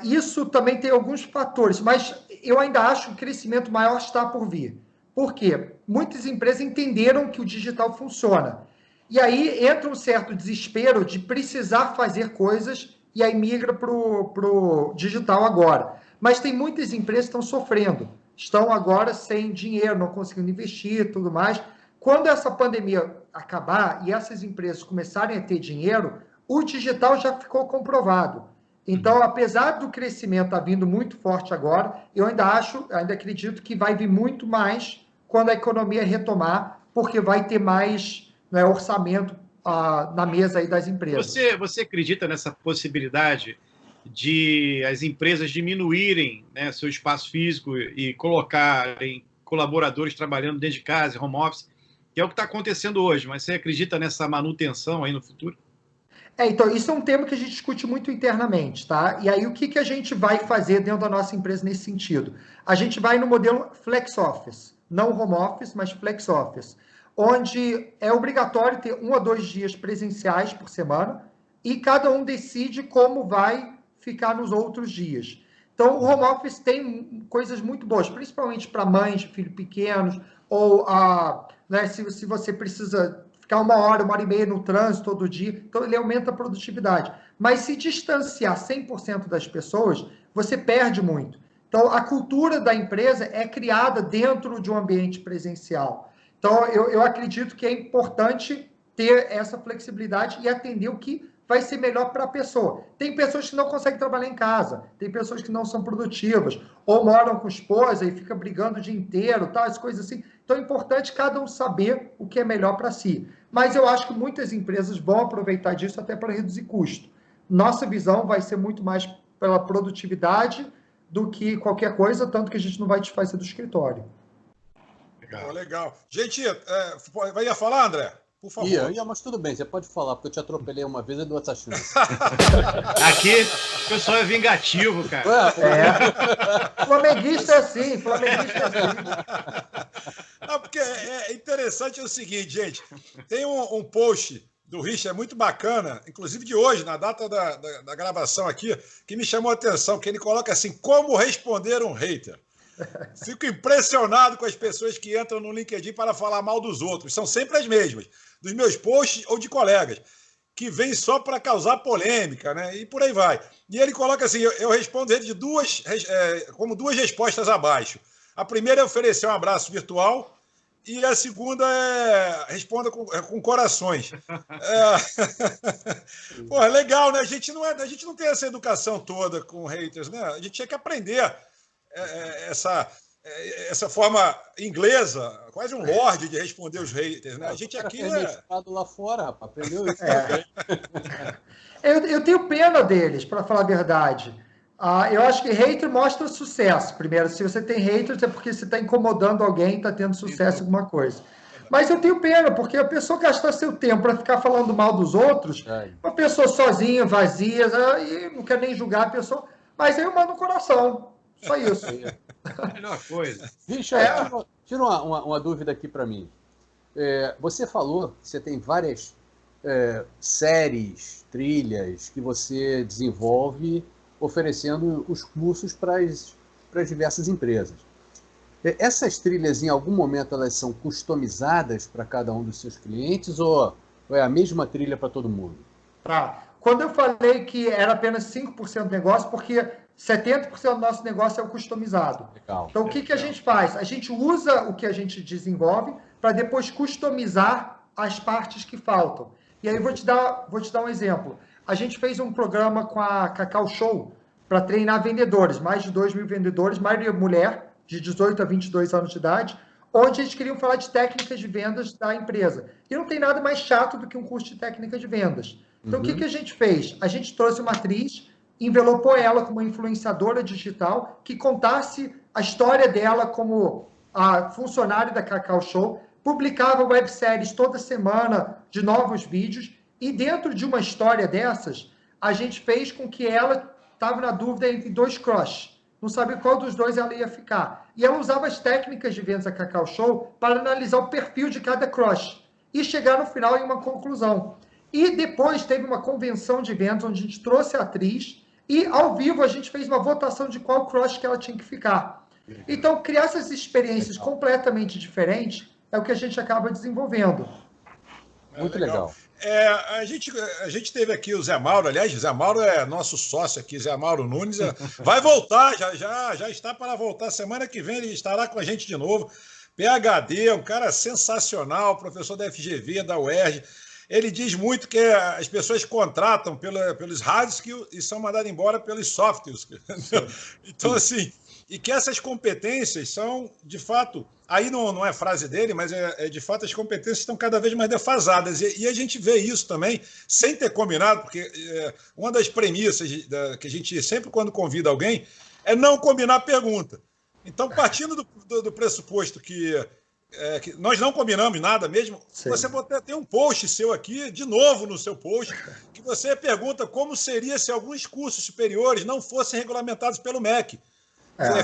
Isso também tem alguns fatores, mas eu ainda acho que o crescimento maior está por vir. Por quê? Muitas empresas entenderam que o digital funciona. E aí entra um certo desespero de precisar fazer coisas e aí migra para o digital agora. Mas tem muitas empresas que estão sofrendo, estão agora sem dinheiro, não conseguindo investir e tudo mais. Quando essa pandemia acabar e essas empresas começarem a ter dinheiro, o digital já ficou comprovado. Então, apesar do crescimento estar vindo muito forte agora, eu ainda acredito que vai vir muito mais quando a economia retomar, porque vai ter mais orçamento na mesa aí das empresas. Você acredita nessa possibilidade de as empresas diminuírem, né, seu espaço físico e colocarem colaboradores trabalhando dentro de casa, home office, que é o que está acontecendo hoje, mas você acredita nessa manutenção aí no futuro? Então, isso é um tema que a gente discute muito internamente, tá? E aí, o que a gente vai fazer dentro da nossa empresa nesse sentido? A gente vai no modelo flex office, não home office, mas flex office, onde é obrigatório ter 1 a 2 dias presenciais por semana e cada um decide como vai ficar nos outros dias. Então, o home office tem coisas muito boas, principalmente para mães de filhos pequenos, ou se você precisa ficar 1 hora, 1h30 no trânsito todo dia, então ele aumenta a produtividade. Mas se distanciar 100% das pessoas, você perde muito. Então, a cultura da empresa é criada dentro de um ambiente presencial. Então, eu acredito que é importante ter essa flexibilidade e atender o que vai ser melhor para a pessoa. Tem pessoas que não conseguem trabalhar em casa, tem pessoas que não são produtivas, ou moram com esposa e fica brigando o dia inteiro, tal, as coisas assim. Então é importante cada um saber o que é melhor para si. Mas eu acho que muitas empresas vão aproveitar disso até para reduzir custo. Nossa visão vai ser muito mais pela produtividade do que qualquer coisa, tanto que a gente não vai desfazer do escritório. Legal. Gente, ia falar, André? Por favor. Ia, mas tudo bem, você pode falar, porque eu te atropelei uma vez e dou essa chance. Aqui, o pessoal é vingativo, cara. Flamenguista é assim, Não, porque é interessante o seguinte, gente. Tem um post do Richard muito bacana, inclusive de hoje, na data da gravação aqui, que me chamou a atenção, que ele coloca assim, como responder um hater. Fico impressionado com as pessoas que entram no LinkedIn para falar mal dos outros. São sempre as mesmas, dos meus posts ou de colegas, que vêm só para causar polêmica, né? E por aí vai. E ele coloca assim, eu respondo ele como 2 respostas abaixo. A primeira é oferecer um abraço virtual e a segunda é responda com corações. Pô, é legal, né? A gente não tem essa educação toda com haters, né? A gente tinha que aprender essa forma inglesa, quase um lorde de responder os haters, né? A gente aqui lá fora, rapaz, aprendeu isso. Eu tenho pena deles, para falar a verdade. Eu acho que hater mostra sucesso. Primeiro, se você tem haters é porque você está incomodando alguém, está tendo sucesso em alguma coisa. Mas eu tenho pena, porque a pessoa gastar seu tempo para ficar falando mal dos outros, uma pessoa sozinha, vazia, e não quer nem julgar a pessoa, mas aí eu mando no coração. Só isso. Melhor coisa. Richard, tira uma dúvida aqui para mim. Você falou que você tem várias séries, trilhas que você desenvolve oferecendo os cursos para as diversas empresas. Essas trilhas, em algum momento, elas são customizadas para cada um dos seus clientes ou Ou é a mesma trilha para todo mundo? Tá. Quando eu falei que era apenas 5% do negócio, porque 70% do nosso negócio é o customizado. Legal. Então, o que a gente faz? A gente usa o que a gente desenvolve para depois customizar as partes que faltam. E aí, vou te dar um exemplo. A gente fez um programa com a Cacau Show para treinar vendedores, mais de 2.000 vendedores, maioria mulher, de 18 a 22 anos de idade, onde eles queriam falar de técnicas de vendas da empresa. E não tem nada mais chato do que um curso de técnica de vendas. Então, o que a gente fez? A gente trouxe uma atriz, envelopou ela como uma influenciadora digital, que contasse a história dela como a funcionária da Cacau Show, publicava webséries toda semana de novos vídeos, e dentro de uma história dessas, a gente fez com que ela estava na dúvida entre 2 crush. Não sabia qual dos 2 ela ia ficar. E ela usava as técnicas de vendas da Cacau Show para analisar o perfil de cada crush e chegar no final em uma conclusão. E depois teve uma convenção de vendas onde a gente trouxe a atriz e, ao vivo, a gente fez uma votação de qual crush que ela tinha que ficar. Então, criar essas experiências completamente diferentes é o que a gente acaba desenvolvendo. Muito legal. A gente teve aqui o Zé Mauro, aliás, o Zé Mauro é nosso sócio aqui, Zé Mauro Nunes, vai voltar, já está para voltar, semana que vem ele estará com a gente de novo, PhD, um cara sensacional, professor da FGV, da UERJ, ele diz muito que as pessoas contratam pelos hard skills e são mandadas embora pelos soft skills, então assim, e que essas competências são, de fato, aí não é frase dele, mas de fato as competências estão cada vez mais defasadas. E a gente vê isso também, sem ter combinado, porque uma das premissas que a gente sempre, quando convida alguém, é não combinar a pergunta. Então, partindo do pressuposto que nós não combinamos nada mesmo, sim, você tem um post seu aqui, de novo no seu post, que você pergunta como seria se alguns cursos superiores não fossem regulamentados pelo MEC.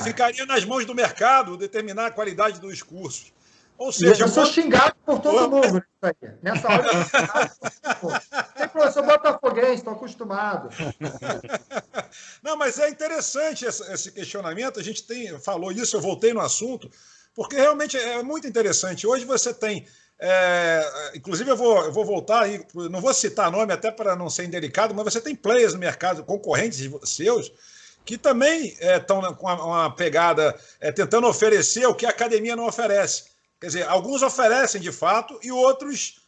Ficaria nas mãos do mercado determinar a qualidade dos cursos. Ou seja, eu sou xingado por todo mundo. Nessa hora eu sou xingado por todo mundo. Tem professor botafoguense, estou acostumado. Não, mas é interessante esse questionamento. A gente falou isso, eu voltei no assunto, porque realmente é muito interessante. Hoje você tem... inclusive, eu vou voltar aí, não vou citar nome até para não ser indelicado, mas você tem players no mercado, concorrentes seus, que também estão com uma pegada tentando oferecer o que a academia não oferece. Quer dizer, alguns oferecem de fato e outros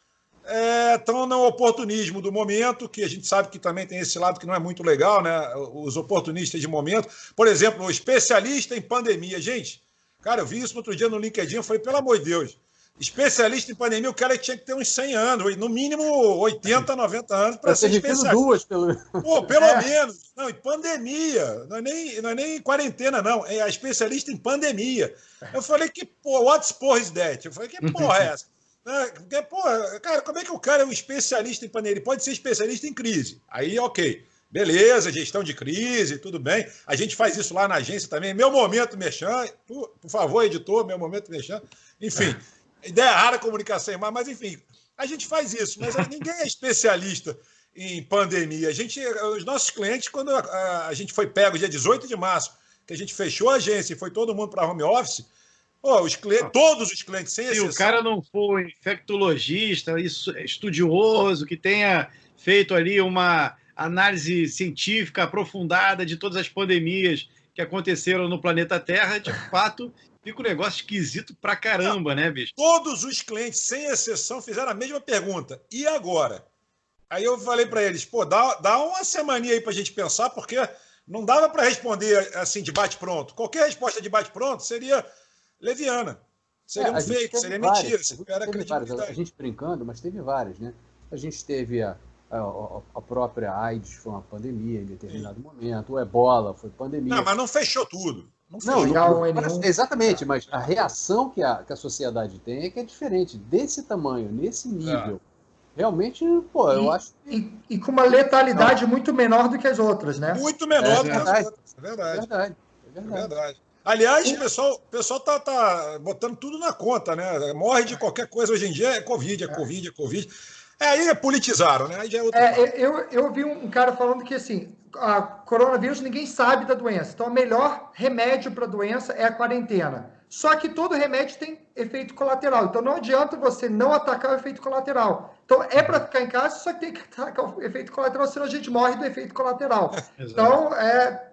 estão no oportunismo do momento, que a gente sabe que também tem esse lado que não é muito legal, né? Os oportunistas de momento. Por exemplo, o especialista em pandemia. Gente, cara, eu vi isso no outro dia no LinkedIn, eu falei, pelo amor de Deus, especialista em pandemia, o cara tinha que ter uns 100 anos, no mínimo 80, 90 anos para ser especialista. Duas, pelo menos. Não, em pandemia. Não é nem em quarentena, não. É a especialista em pandemia. Eu falei, what's porra is that? Eu falei, que porra é essa? Porque, porra, cara, como é que o cara é um especialista em pandemia? Ele pode ser especialista em crise. Aí, ok. Beleza, gestão de crise, tudo bem. A gente faz isso lá na agência também. Meu momento, Merchan. Por favor, editor, meu momento, Merchan. Enfim... Ideia rara, comunicação, mas enfim, a gente faz isso, mas ninguém é especialista em pandemia. Os nossos clientes, quando a gente foi pego dia 18 de março, que a gente fechou a agência e foi todo mundo para home office, todos os clientes, sem exceção... Se o cara não for infectologista, estudioso, que tenha feito ali uma análise científica aprofundada de todas as pandemias que aconteceram no planeta Terra, de fato... Fica um negócio esquisito pra caramba, né, bicho? Todos os clientes, sem exceção, fizeram a mesma pergunta. E agora? Aí eu falei para eles, dá uma semaninha aí pra gente pensar, porque não dava para responder assim de bate-pronto. Qualquer resposta de bate-pronto seria leviana. Seria um fake, seria mentira. A gente brincando, mas teve várias, né? A gente teve a própria AIDS, foi uma pandemia em determinado momento. O Ebola foi pandemia. Não, mas não fechou tudo. Exatamente, mas a reação que a sociedade tem é que é diferente. Desse tamanho, nesse nível. Realmente, eu acho que... E com uma letalidade muito menor do que as outras, né? Muito menor do que as outras. É verdade. Aliás, o pessoal tá botando tudo na conta, né? Morre de qualquer coisa hoje em dia, é Covid. Aí politizaram, né? Aí já eu ouvi um cara falando que, assim, a coronavírus ninguém sabe da doença. Então, o melhor remédio para a doença é a quarentena. Só que todo remédio tem efeito colateral. Então não adianta você não atacar o efeito colateral. Então é para ficar em casa, só que tem que atacar o efeito colateral, senão a gente morre do efeito colateral. Então,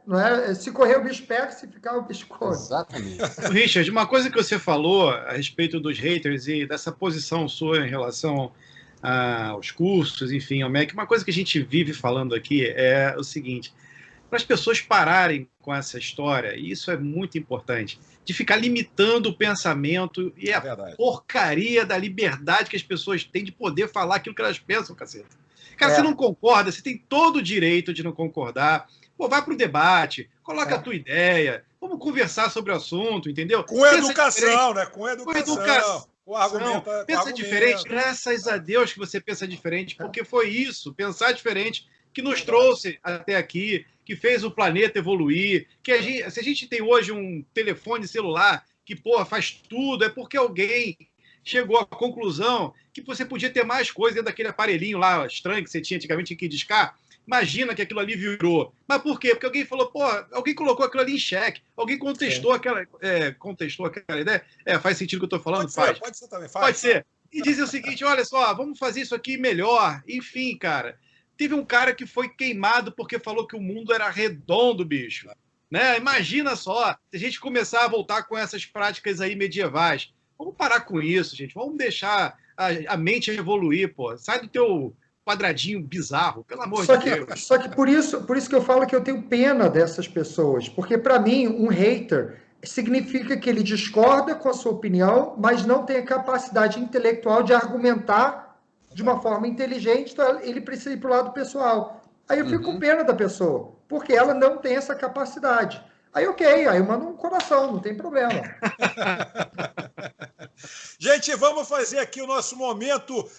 não é, se correr o bicho pega, se ficar o bicho come. Exatamente. Richard, uma coisa que você falou a respeito dos haters e dessa posição sua em relação aos cursos, enfim, ao MEC, uma coisa que a gente vive falando aqui é o seguinte: para as pessoas pararem com essa história, e isso é muito importante, de ficar limitando o pensamento e a porcaria da liberdade que as pessoas têm de poder falar aquilo que elas pensam, caceta. Cara, você não concorda, você tem todo o direito de não concordar. Pô, vai pro debate, coloca a tua ideia, vamos conversar sobre o assunto, entendeu? Com educação, né? Com educação. Com argumento. Pensa diferente, graças a Deus que você pensa diferente, porque foi isso, pensar diferente, que nos trouxe até aqui, que fez o planeta evoluir, que se a gente tem hoje um telefone celular que, porra, faz tudo, é porque alguém chegou à conclusão que você podia ter mais coisa dentro daquele aparelhinho lá estranho que você tinha antigamente que discar. Imagina que aquilo ali virou. Mas por quê? Porque alguém falou, pô, alguém colocou aquilo ali em xeque, alguém contestou aquela ideia. Faz sentido o que eu estou falando? Pode ser também. Pode ser. E dizer o seguinte, olha só, vamos fazer isso aqui melhor. Enfim, cara, teve um cara que foi queimado porque falou que o mundo era redondo, bicho. Né? Imagina só, se a gente começar a voltar com essas práticas aí medievais. Vamos parar com isso, gente. Vamos deixar a mente evoluir, pô. Sai do teu quadradinho bizarro, pelo amor de Deus. Só que por isso que eu falo que eu tenho pena dessas pessoas, porque para mim um hater significa que ele discorda com a sua opinião, mas não tem a capacidade intelectual de argumentar de uma forma inteligente, então ele precisa ir para o lado pessoal. Aí eu fico com pena da pessoa, porque ela não tem essa capacidade. Aí aí eu mando um coração, não tem problema. Gente, vamos fazer aqui o nosso momento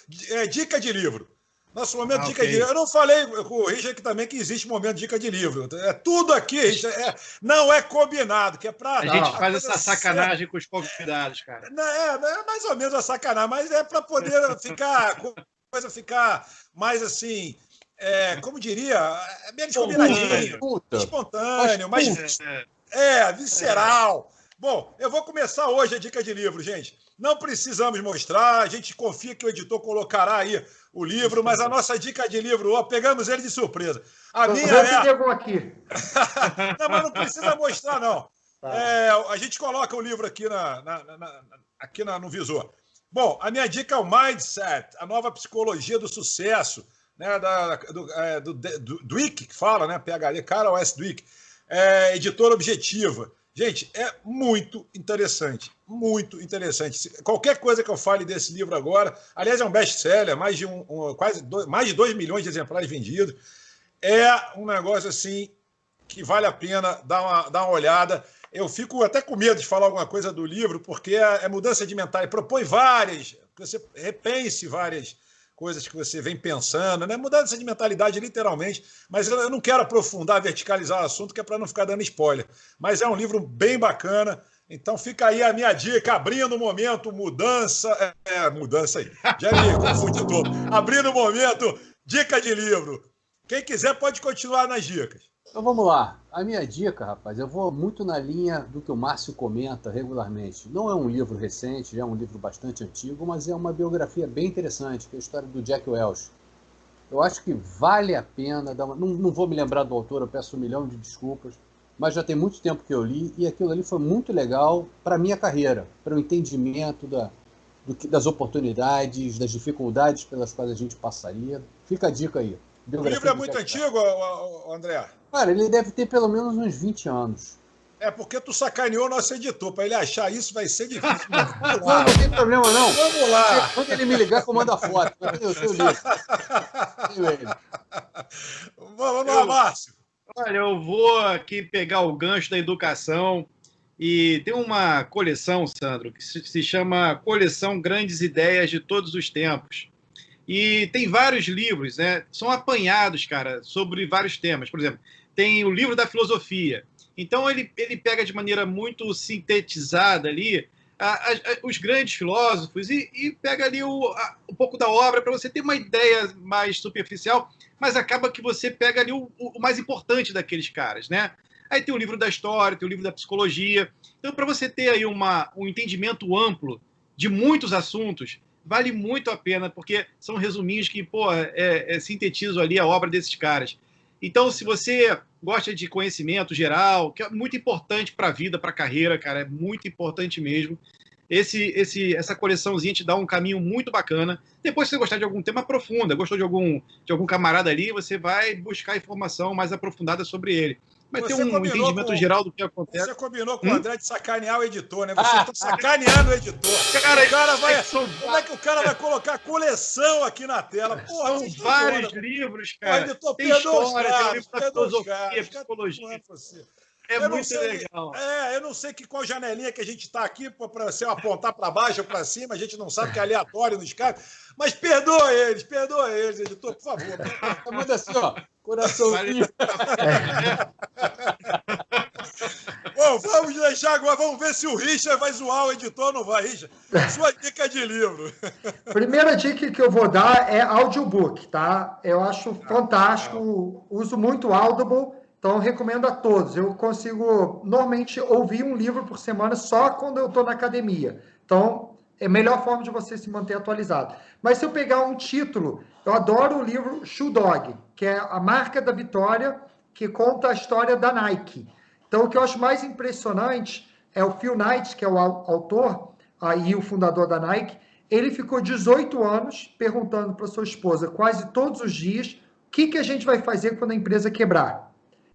dica de livro. Nosso momento dica de livro. Eu não falei com o Richard aqui também que existe momento dica de livro. É tudo aqui, Richard, não é combinado, que é para... A gente faz essa sacanagem com os convidados, cara. Não é mais ou menos a sacanagem, mas é para poder coisa ficar mais assim, como diria, menos combinadinho, espontâneo, mais visceral. Bom, eu vou começar hoje a dica de livro, gente. Não precisamos mostrar, a gente confia que o editor colocará aí o livro, mas a nossa dica de livro, pegamos ele de surpresa. A minha pegou aqui. Não, mas não precisa mostrar, não. Tá. A gente coloca o livro aqui, aqui no visor. Bom, a minha dica é o Mindset, a nova psicologia do sucesso, né, do Dweck, que fala, né, PhD, Carol S. Dweck, editora Objetiva. Gente, é muito interessante, muito interessante. Qualquer coisa que eu fale desse livro agora, aliás, é um best-seller, mais de 2 milhões de exemplares vendidos. É um negócio assim que vale a pena dar uma olhada. Eu fico até com medo de falar alguma coisa do livro, porque é mudança de mentalidade. Propõe que você repense várias coisas que você vem pensando, né? Mudança de mentalidade, literalmente, mas eu não quero aprofundar, verticalizar o assunto, que é para não ficar dando spoiler. Mas é um livro bem bacana, então fica aí a minha dica, abrindo o momento, mudança aí, já me confundi todo. Abrindo o momento, dica de livro. Quem quiser pode continuar nas dicas. Então vamos lá. A minha dica, rapaz, eu vou muito na linha do que o Márcio comenta regularmente. Não é um livro recente, já é um livro bastante antigo, mas é uma biografia bem interessante, que é a história do Jack Welch. Eu acho que vale a pena dar uma... Não vou me lembrar do autor, eu peço 1 milhão de desculpas, mas já tem muito tempo que eu li, e aquilo ali foi muito legal para a minha carreira, para o entendimento das oportunidades, das dificuldades pelas quais a gente passaria. Fica a dica aí. O livro é muito antigo, André? Cara, ele deve ter pelo menos uns 20 anos. É porque tu sacaneou o nosso editor. Para ele achar isso vai ser difícil. Não tem problema, não. Vamos lá. Quando ele me ligar, eu mando a foto. Eu tenho livro. Vamos lá, Márcio. Olha, eu vou aqui pegar o gancho da educação e tem uma coleção, Sandro, que se chama Coleção Grandes Ideias de Todos os Tempos. E tem vários livros, né? São apanhados, cara, sobre vários temas. Por exemplo, tem o livro da filosofia. Então, ele pega de maneira muito sintetizada ali os grandes filósofos e pega ali um pouco da obra para você ter uma ideia mais superficial, mas acaba que você pega ali o mais importante daqueles caras, né? Aí tem o livro da história, tem o livro da psicologia. Então, para você ter aí um entendimento amplo de muitos assuntos, vale muito a pena, porque são resuminhos que, sintetizam ali a obra desses caras. Então, se você gosta de conhecimento geral, que é muito importante para a vida, para a carreira, cara, é muito importante mesmo. Essa coleçãozinha te dá um caminho muito bacana. Depois, se você gostar de algum tema, aprofunda. Gostou de algum camarada ali, você vai buscar informação mais aprofundada sobre ele. Mas tem um entendimento geral do que acontece. Você combinou com o André de sacanear o editor, né? Você está sacaneando o editor. Como é que o cara vai colocar coleção aqui na tela? Porra, são vários livros, cara. O editor tem perdoa história, os tem livro da filosofia, psicologia. É muito legal. Eu não sei qual janelinha que a gente está aqui para você apontar para baixo ou para cima, a gente não sabe que é aleatório nos caras, mas perdoa eles, editor, por favor. Manda assim, ó, coraçãozinho. Bom, vamos deixar agora, vamos ver se o Richard vai zoar o editor ou não vai, Richard. Sua dica de livro. Primeira dica que eu vou dar é audiobook, tá? Eu acho fantástico, uso muito Audible. Então, eu recomendo a todos. Eu consigo, normalmente, ouvir um livro por semana só quando eu estou na academia. Então, é a melhor forma de você se manter atualizado. Mas se eu pegar um título, eu adoro o livro Shoe Dog, que é a marca da vitória, que conta a história da Nike. Então, o que eu acho mais impressionante é o Phil Knight, que é o autor e o fundador da Nike. Ele ficou 18 anos perguntando para sua esposa, quase todos os dias, o que a gente vai fazer quando a empresa quebrar.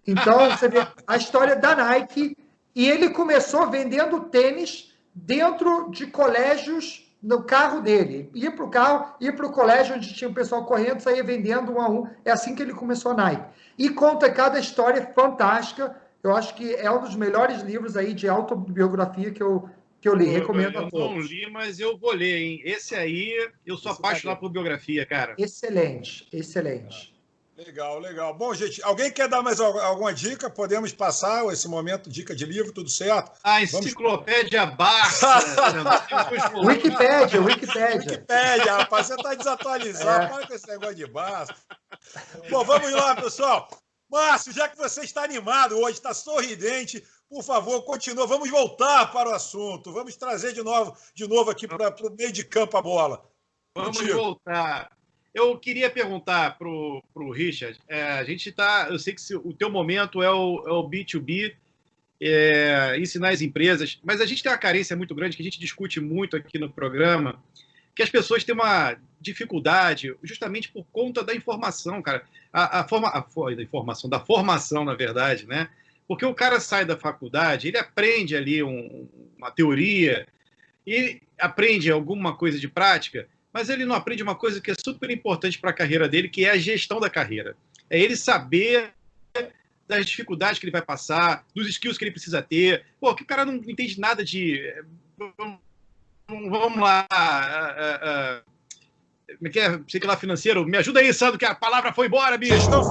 Então, você vê a história da Nike, e ele começou vendendo tênis dentro de colégios no carro dele. Ia para o carro, ia para o colégio onde tinha o pessoal correndo, saía vendendo um a um. É assim que ele começou a Nike. E conta cada história fantástica. Eu acho que é um dos melhores livros aí de autobiografia que eu li. Recomendo a todos. Eu não li, mas eu vou ler, hein? Esse aí, eu sou apaixonado por biografia, cara. Excelente, excelente. Legal. Bom, gente, alguém quer dar mais alguma dica? Podemos passar esse momento, dica de livro, tudo certo? A enciclopédia Barça. Wikipédia. Wikipédia, rapaz, você está desatualizado. Para com esse negócio de Barça. Bom, vamos lá, pessoal. Márcio, já que você está animado hoje, está sorridente, por favor, continua. Vamos voltar para o assunto. Vamos trazer de novo aqui para o meio de campo a bola. Vamos voltar. Eu queria perguntar para o Richard, eu sei que o teu momento é o B2B, ensinar as empresas, mas a gente tem uma carência muito grande, que a gente discute muito aqui no programa, que as pessoas têm uma dificuldade justamente por conta da informação, cara. Da formação, na verdade, né? Porque o cara sai da faculdade, ele aprende ali uma teoria, e aprende alguma coisa de prática, mas ele não aprende uma coisa que é super importante para a carreira dele, que é a gestão da carreira. É ele saber das dificuldades que ele vai passar, dos skills que ele precisa ter. Pô, que o cara não entende nada de... Vamos lá... sei que lá, financeiro. Me ajuda aí, Sandro, que a palavra foi embora, bicho. Gestão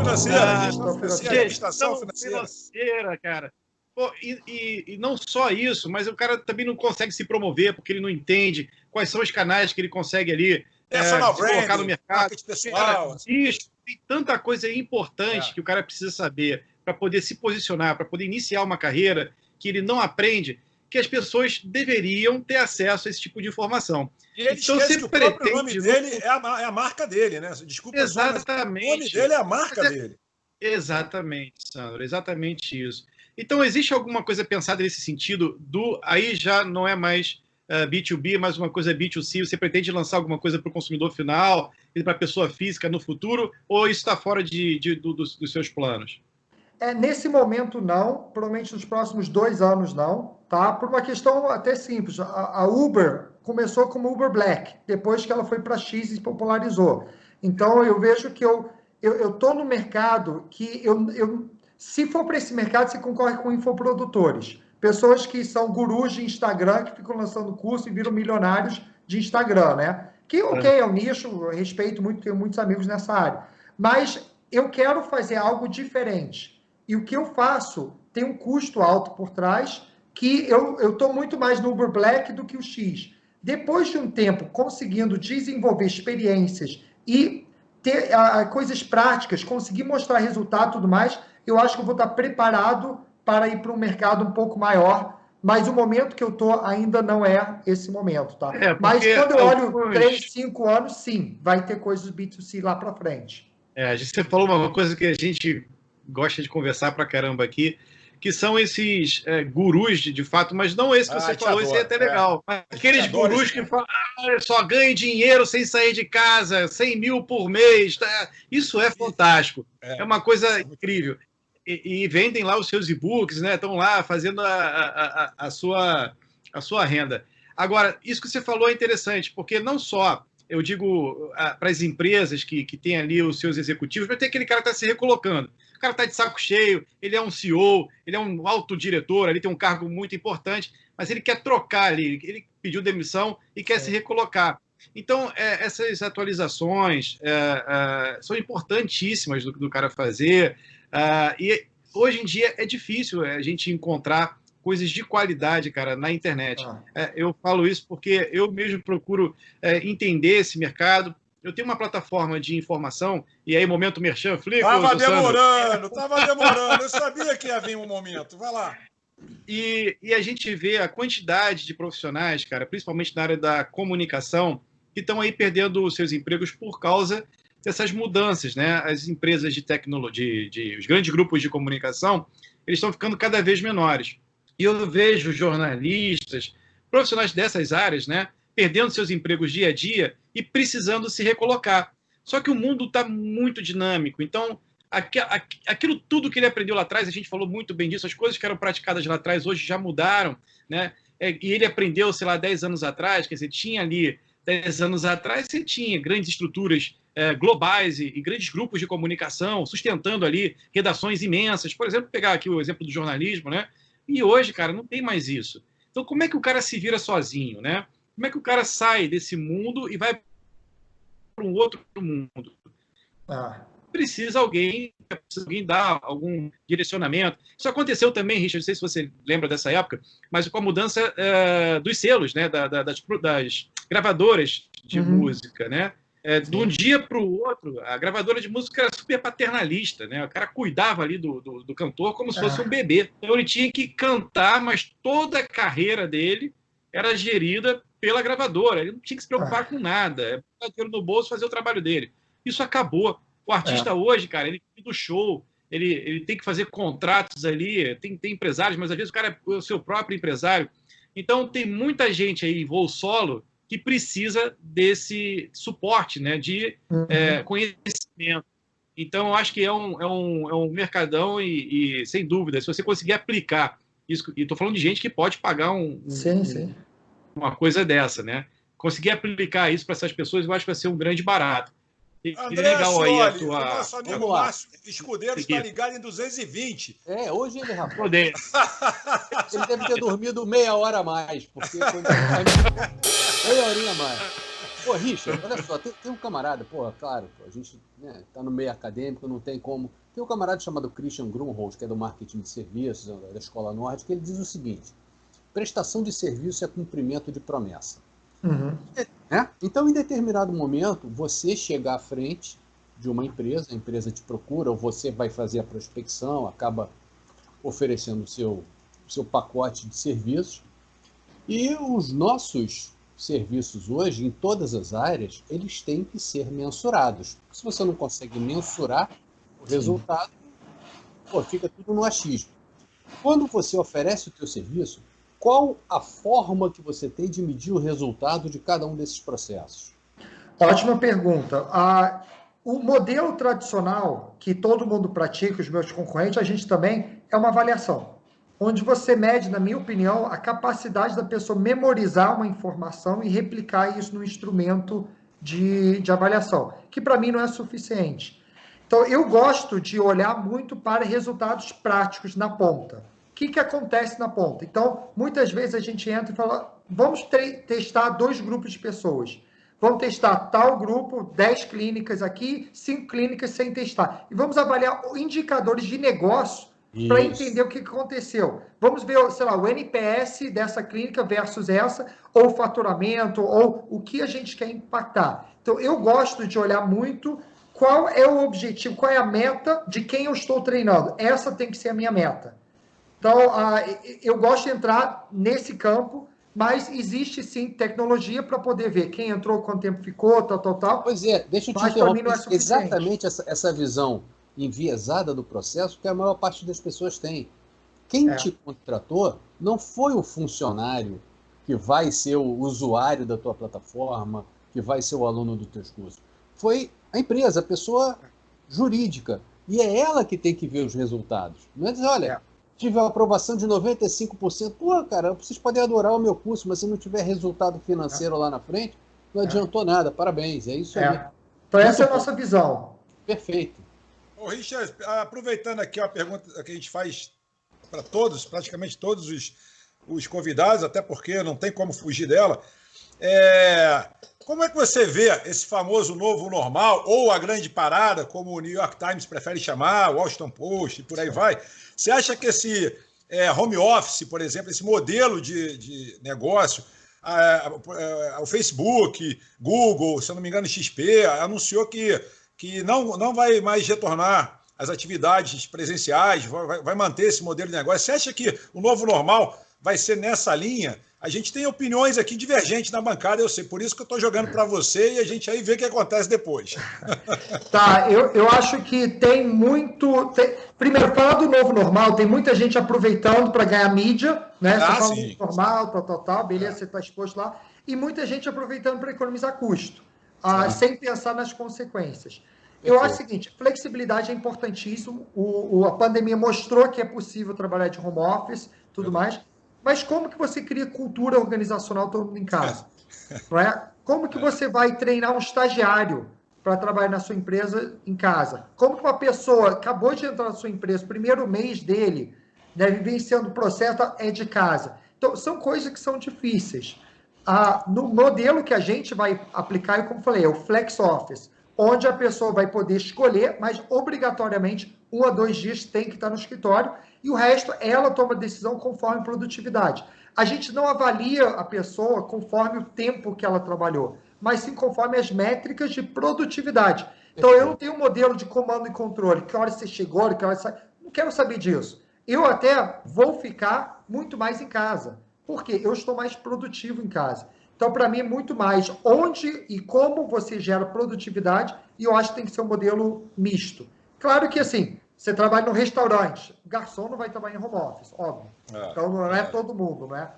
financeira, cara. Pô, e não só isso, mas o cara também não consegue se promover porque ele não entende quais são os canais que ele consegue ali se colocar no mercado. Pessoal. Tem tanta coisa importante que o cara precisa saber para poder se posicionar, para poder iniciar uma carreira que ele não aprende, que as pessoas deveriam ter acesso a esse tipo de informação. E ele esquece que o próprio nome dele é a marca dele, né? Desculpa, exatamente. O nome dele é a marca dele. Exatamente, Sandro, exatamente isso. Então, existe alguma coisa pensada nesse sentido aí já não é mais B2B, mas uma coisa B2C? Você pretende lançar alguma coisa para o consumidor final e para a pessoa física no futuro? Ou isso está fora dos seus planos? Nesse momento, não. Provavelmente nos próximos 2 anos, não. Tá? Por uma questão até simples. A Uber começou como Uber Black, depois que ela foi para X e se popularizou. Então, eu vejo que eu estou no mercado que se for para esse mercado, você concorre com infoprodutores. Pessoas que são gurus de Instagram, que ficam lançando curso e viram milionários de Instagram, né? Que, é um nicho, eu respeito muito, tenho muitos amigos nessa área. Mas eu quero fazer algo diferente. E o que eu faço tem um custo alto por trás, que eu estou muito mais no Uber Black do que o X. Depois de um tempo conseguindo desenvolver experiências e ter coisas práticas, conseguir mostrar resultado e tudo mais, eu acho que eu vou estar preparado para ir para um mercado um pouco maior, mas o momento que eu estou ainda não é esse momento, tá? Mas quando eu olho 3, 5 anos, sim, vai ter coisas B2C lá para frente. Você falou uma coisa que a gente gosta de conversar pra caramba aqui, que são esses gurus de fato, mas não esse que você falou, esse é até legal. Aqueles gurus que falam, só ganho dinheiro sem sair de casa, 100 mil por mês, tá? Isso é fantástico, é uma coisa incrível. E vendem lá os seus e-books, né? Estão lá fazendo a sua renda. Agora, isso que você falou é interessante, porque não só, eu digo, para as empresas que têm ali os seus executivos, vai ter aquele cara que está se recolocando. O cara está de saco cheio, ele é um CEO, ele é um alto diretor, ali tem um cargo muito importante, mas ele quer trocar ali, ele pediu demissão e quer se recolocar. Então, essas atualizações são importantíssimas do cara fazer, e hoje em dia é difícil a gente encontrar coisas de qualidade, cara, na internet. Eu falo isso porque eu mesmo procuro entender esse mercado. Eu tenho uma plataforma de informação, e aí, momento merchan, Flico. Tava demorando. Eu sabia que ia vir um momento. Vai lá. E a gente vê a quantidade de profissionais, cara, principalmente na área da comunicação, que estão aí perdendo os seus empregos por causa dessas mudanças, né? As empresas de tecnologia, os grandes grupos de comunicação, eles estão ficando cada vez menores. E eu vejo jornalistas, profissionais dessas áreas, né, perdendo seus empregos dia a dia e precisando se recolocar. Só que o mundo está muito dinâmico. Então, aquilo tudo que ele aprendeu lá atrás, a gente falou muito bem disso, as coisas que eram praticadas lá atrás hoje já mudaram, né? E ele aprendeu, sei lá, 10 anos atrás, quer dizer, tinha ali 10 anos atrás, você tinha grandes estruturas globais e grandes grupos de comunicação sustentando ali redações imensas. Por exemplo, pegar aqui o exemplo do jornalismo, né? E hoje, cara, não tem mais isso. Então, como é que o cara se vira sozinho, né? Como é que o cara sai desse mundo e vai para um outro mundo? Precisa alguém dar algum direcionamento. Isso aconteceu também, Richard, não sei se você lembra dessa época, mas com a mudança dos selos, né? Das gravadoras de música, né? De um dia para o outro, a gravadora de música era super paternalista, né? O cara cuidava ali do cantor como se fosse um bebê. Então ele tinha que cantar, mas toda a carreira dele era gerida pela gravadora. Ele não tinha que se preocupar com nada. Botar dinheiro no bolso, fazer o trabalho dele. Isso acabou. O artista hoje, cara, ele tem do show, ele tem que fazer contratos ali, tem empresários, mas às vezes o cara é o seu próprio empresário. Então tem muita gente aí em voo solo que precisa desse suporte, né, de conhecimento. Então, eu acho que é um mercadão e, sem dúvida, se você conseguir aplicar isso, e estou falando de gente que pode pagar uma coisa dessa, né? Conseguir aplicar isso para essas pessoas, eu acho que vai ser um grande barato. André Scioli, o nosso amigo Márcio Escudeiro está ligado em 220. Hoje ele, rapaz. Poder. Ele deve ter dormido meia hora a mais, porque quando meia horinha a mais. Pô, Richard, olha só, tem um camarada, claro, a gente tá no meio acadêmico, não tem como. Tem um camarada chamado Christian Grunholz, que é do marketing de serviços, da Escola Nórdica, que ele diz o seguinte: prestação de serviço é cumprimento de promessa. Então, em determinado momento, você chegar à frente de uma empresa, a empresa te procura, ou você vai fazer a prospecção, acaba oferecendo o seu pacote de serviços, e os nossos serviços hoje, em todas as áreas, eles têm que ser mensurados. Se você não consegue mensurar o resultado, fica tudo no achismo. Quando você oferece o teu serviço, qual a forma que você tem de medir o resultado de cada um desses processos? Ótima pergunta. O modelo tradicional que todo mundo pratica, os meus concorrentes, a gente também, é uma avaliação, onde você mede, na minha opinião, a capacidade da pessoa memorizar uma informação e replicar isso no instrumento de avaliação, que para mim não é suficiente. Então, eu gosto de olhar muito para resultados práticos na ponta. O que acontece na ponta? Então, muitas vezes a gente entra e fala, vamos testar 2 grupos de pessoas. Vamos testar tal grupo, 10 clínicas aqui, 5 clínicas sem testar. E vamos avaliar indicadores de negócio para entender o que aconteceu. Vamos ver, sei lá, o NPS dessa clínica versus essa, ou o faturamento, ou o que a gente quer impactar. Então, eu gosto de olhar muito qual é o objetivo, qual é a meta de quem eu estou treinando. Essa tem que ser a minha meta. Então, eu gosto de entrar nesse campo, mas existe sim tecnologia para poder ver quem entrou, quanto tempo ficou, tal. Pois é, deixa eu te Mas para mim não é interromper. suficiente. Exatamente essa visão enviesada do processo que a maior parte das pessoas tem. Quem te contratou não foi o funcionário que vai ser o usuário da tua plataforma, que vai ser o aluno dos teus cursos. Foi a empresa, a pessoa jurídica. E é ela que tem que ver os resultados. Não é dizer, olha, tive a aprovação de 95%. Pô, cara, vocês podem adorar o meu curso, mas se não tiver resultado financeiro lá na frente, não adiantou nada. Parabéns, é isso aí. Então essa é a nossa visão. Perfeito. Ô, Richard, aproveitando aqui a pergunta que a gente faz para todos, praticamente todos os convidados, até porque não tem como fugir dela, como é que você vê esse famoso novo normal, ou a grande parada, como o New York Times prefere chamar, o Washington Post e por aí vai? Você acha que esse home office, por exemplo, esse modelo de negócio, o Facebook, Google, se eu não me engano, XP, anunciou que não vai mais retornar às atividades presenciais, vai manter esse modelo de negócio. Você acha que o novo normal vai ser nessa linha? A gente tem opiniões aqui divergentes na bancada, eu sei, por isso que eu estou jogando para você e a gente aí vê o que acontece depois. Tá, eu acho que tem muito... Primeiro, falar do novo normal, tem muita gente aproveitando para ganhar mídia, né? Você fala do normal, tal, beleza, você está exposto lá. E muita gente aproveitando para economizar custo, sem pensar nas consequências. Eu acho o seguinte, flexibilidade é importantíssimo, a pandemia mostrou que é possível trabalhar de home office, tudo mais, mas como que você cria cultura organizacional todo mundo em casa? Não é? Como que você vai treinar um estagiário para trabalhar na sua empresa em casa? Como que uma pessoa acabou de entrar na sua empresa, o primeiro mês dele, né, vivenciando o processo, é de casa? Então, são coisas que são difíceis. No modelo que a gente vai aplicar, como eu falei, é o Flex Office, onde a pessoa vai poder escolher, mas obrigatoriamente 1 a 2 dias tem que estar no escritório, e o resto ela toma decisão conforme produtividade. A gente não avalia a pessoa conforme o tempo que ela trabalhou, mas sim conforme as métricas de produtividade. Então, eu não tenho um modelo de comando e controle, que hora você chegou, que hora você sai. Não quero saber disso. Eu até vou ficar muito mais em casa. Por quê? Eu estou mais produtivo em casa. Então, para mim, é muito mais onde e como você gera produtividade, e eu acho que tem que ser um modelo misto. Claro que, assim, você trabalha no restaurante, o garçom não vai trabalhar em home office, óbvio. Então, não é todo mundo, não é?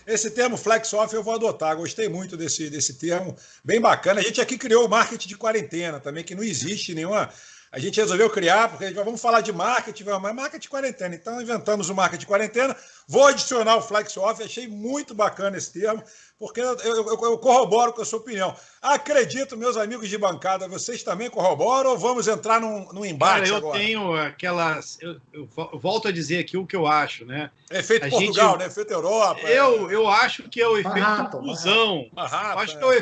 Esse termo flex office eu vou adotar, gostei muito desse termo, bem bacana. A gente aqui criou o marketing de quarentena também, que não existe nenhuma... A gente resolveu criar, porque vamos falar de marketing, mas marketing de quarentena. Então, inventamos o marketing de quarentena. Vou adicionar o Flex Office, achei muito bacana esse termo, porque eu corroboro com a sua opinião. Acredito, meus amigos de bancada, vocês também corroboram ou vamos entrar num embate agora? Cara, eu tenho aquelas... Eu volto a dizer aqui o que eu acho, né? Efeito Portugal, né? Efeito Europa. Eu acho que é o efeito busão. Eu acho que é o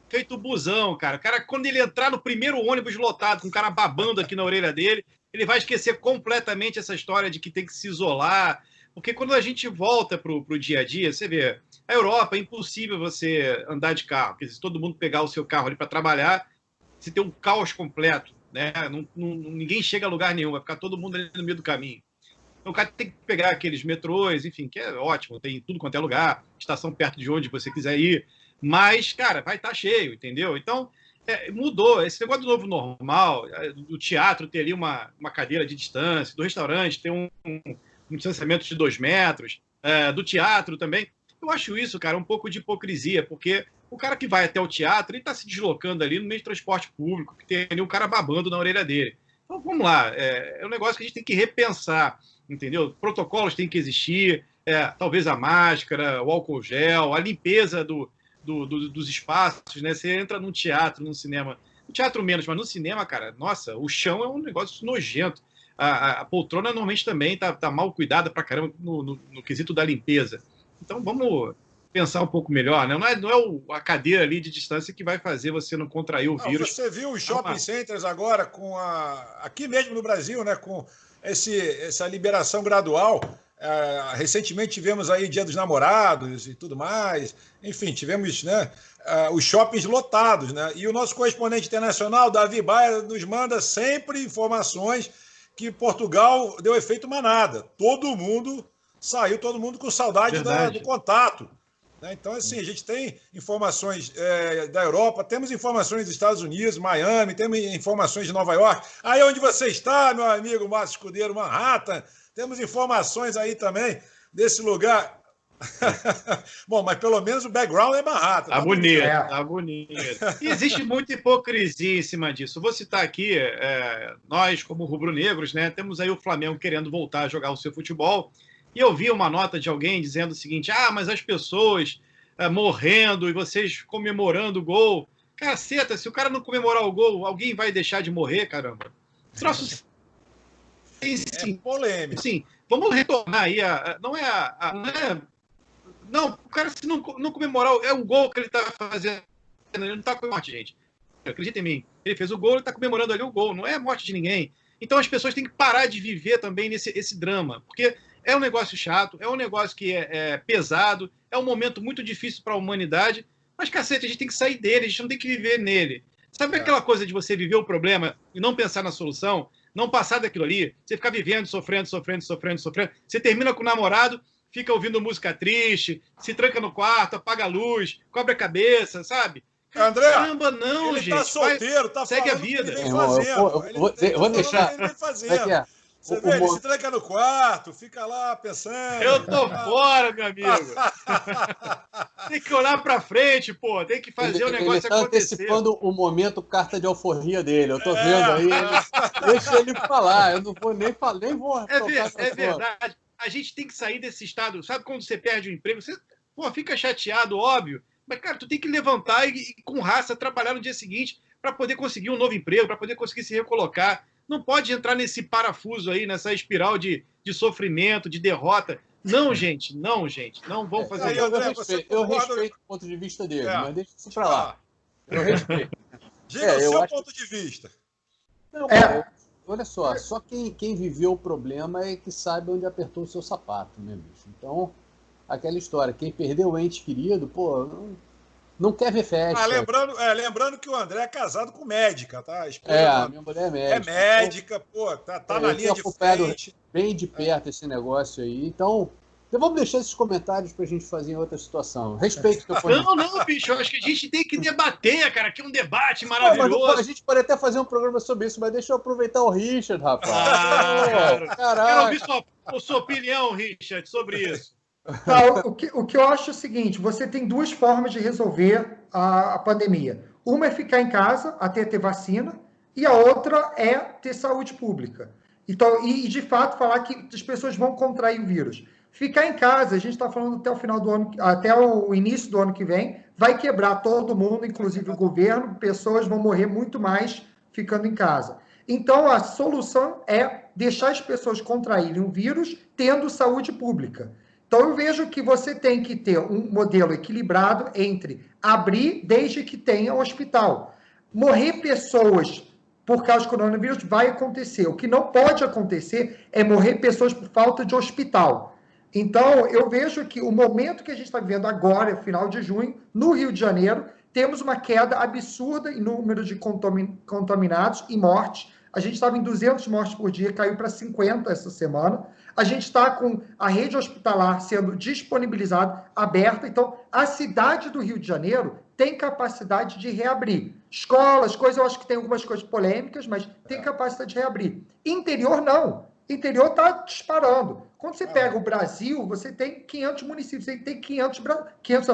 efeito busão, cara. O cara, quando ele entrar no primeiro ônibus lotado, com o cara babando aqui na orelha dele, ele vai esquecer completamente essa história de que tem que se isolar. Porque quando a gente volta pro dia a dia, você vê, a Europa é impossível você andar de carro. Porque se todo mundo pegar o seu carro ali para trabalhar, você tem um caos completo, né? Ninguém chega a lugar nenhum, vai ficar todo mundo ali no meio do caminho. Então o cara tem que pegar aqueles metrôs, enfim, que é ótimo, tem tudo quanto é lugar, estação perto de onde você quiser ir. Mas, cara, vai estar cheio, entendeu? Então, mudou. Esse negócio do novo normal, do teatro ter ali uma cadeira de distância, do restaurante ter um distanciamento de 2 metros, do teatro também. Eu acho isso, cara, um pouco de hipocrisia, porque o cara que vai até o teatro, ele está se deslocando ali no meio de transporte público, que tem ali um cara babando na orelha dele. Então, vamos lá. É um negócio que a gente tem que repensar, entendeu? Protocolos têm que existir, talvez a máscara, o álcool gel, a limpeza dos espaços, né? Você entra num teatro, num cinema, no teatro menos, mas no cinema, cara, nossa, o chão é um negócio nojento. A poltrona normalmente também tá mal cuidada pra caramba no quesito da limpeza. Então vamos pensar um pouco melhor, né? Não é a cadeira ali de distância que vai fazer você não contrair o vírus. Você viu os shopping centers agora aqui mesmo no Brasil, né? Com essa liberação gradual. Recentemente tivemos aí Dia dos Namorados e tudo mais, enfim, tivemos, né, os shoppings lotados, né? E o nosso correspondente internacional, Davi Baia, nos manda sempre informações que Portugal deu efeito manada. Todo mundo saiu, todo mundo com saudade do contato. Então, assim, a gente tem informações da Europa, temos informações dos Estados Unidos, Miami, temos informações de Nova York. Aí onde você está, meu amigo Márcio Escudeiro, Manhattan, temos informações aí também desse lugar. Bom, mas pelo menos o background é Manhattan. Tá bonito, tá bonito. E existe muita hipocrisia em cima disso. Vou citar aqui, nós, como rubro-negros, né, temos aí o Flamengo querendo voltar a jogar o seu futebol. E eu vi uma nota de alguém dizendo o seguinte: mas as pessoas morrendo e vocês comemorando o gol. Caceta, se o cara não comemorar o gol, alguém vai deixar de morrer, caramba. Troço. É polêmico. Sim, vamos retornar aí. Não, o cara, se não comemorar, é o gol que ele está fazendo. Ele não está com morte, gente. Acredita em mim. Ele fez o gol, ele está comemorando ali o gol. Não é a morte de ninguém. Então as pessoas têm que parar de viver também esse drama. Porque é um negócio chato, é um negócio que é pesado, é um momento muito difícil para a humanidade, mas, cacete, a gente tem que sair dele, a gente não tem que viver nele. Sabe aquela coisa de você viver o problema e não pensar na solução, não passar daquilo ali, você ficar vivendo, sofrendo, você termina com o namorado, fica ouvindo música triste, se tranca no quarto, apaga a luz, cobre a cabeça, sabe? André, caramba, não, ele gente. Tá solteiro, tá segue a vida. Eu vou deixar... Você vê, ele se tranca no quarto, fica lá pensando. Eu tô fora, meu amigo. Tem que olhar pra frente, pô. Tem que fazer o negócio acontecer. Ele tá antecipando o momento carta de alforria dele. Eu tô vendo aí. Deixa ele falar. Eu não vou nem falar. Nem vou é verdade. A gente tem que sair desse estado. Sabe quando você perde o emprego? Você fica chateado, óbvio. Mas, cara, tu tem que levantar e com raça, trabalhar no dia seguinte para poder conseguir um novo emprego, para poder conseguir se recolocar. Não pode entrar nesse parafuso aí, nessa espiral de sofrimento, de derrota. Não, gente. Não vão fazer isso. Eu respeito o ponto de vista dele, mas deixa isso para lá. Eu respeito. Diga o seu ponto de vista. Não, olha só quem viveu o problema é que sabe onde apertou o seu sapato, né, bicho? Então, aquela história, quem perdeu o ente querido, pô, não quer ver festa. Lembrando que o André é casado com médica, tá? A minha mulher é médica. É médica, pô, tá na linha de frente. Bem de perto esse negócio aí. Então, vamos deixar esses comentários pra gente fazer em outra situação. Respeito o teu ponto. Não, bicho, eu acho que a gente tem que debater, cara, que é um debate maravilhoso. A gente pode até fazer um programa sobre isso, mas deixa eu aproveitar o Richard, rapaz. Quero ouvir sua opinião, Richard, sobre isso. O que eu acho é o seguinte: você tem duas formas de resolver a pandemia. Uma é ficar em casa até ter vacina, e a outra é ter saúde pública. Então, e de fato falar que as pessoas vão contrair o vírus. Ficar em casa, a gente está falando até o final do ano, até o início do ano que vem, vai quebrar todo mundo, inclusive o governo, pessoas vão morrer muito mais ficando em casa. Então, a solução é deixar as pessoas contraírem o vírus tendo saúde pública. Então, eu vejo que você tem que ter um modelo equilibrado entre abrir desde que tenha hospital. Morrer pessoas por causa do coronavírus vai acontecer. O que não pode acontecer é morrer pessoas por falta de hospital. Então, eu vejo que o momento que a gente está vivendo agora, final de junho, no Rio de Janeiro, temos uma queda absurda em número de contaminados e mortes. A gente estava em 200 mortes por dia, caiu para 50 essa semana. A gente está com a rede hospitalar sendo disponibilizada, aberta. Então, a cidade do Rio de Janeiro tem capacidade de reabrir. Escolas, coisas, eu acho que tem algumas coisas polêmicas, mas tem capacidade de reabrir. Interior, não. Interior está disparando. Quando você pega o Brasil, você tem 500 municípios. Você tem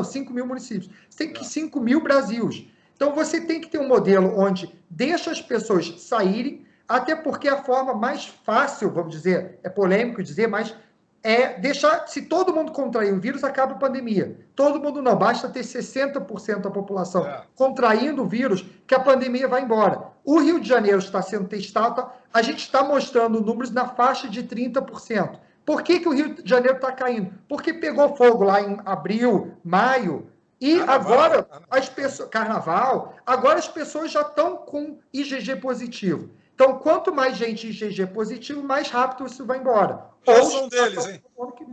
5 mil municípios. Você tem 5 mil Brasils. Então, você tem que ter um modelo onde deixa as pessoas saírem, até porque a forma mais fácil, vamos dizer, é polêmico dizer, mas é deixar, se todo mundo contrair o vírus, acaba a pandemia. Todo mundo não, basta ter 60% da população contraindo o vírus, que a pandemia vai embora. O Rio de Janeiro está sendo testado, a gente está mostrando números na faixa de 30%. Por que o Rio de Janeiro está caindo? Porque pegou fogo lá em abril, maio, e agora as pessoas... Carnaval, agora as pessoas já estão com IgG positivo. Então, quanto mais gente IgG positivo, mais rápido isso vai embora. Eu sou um deles, hein?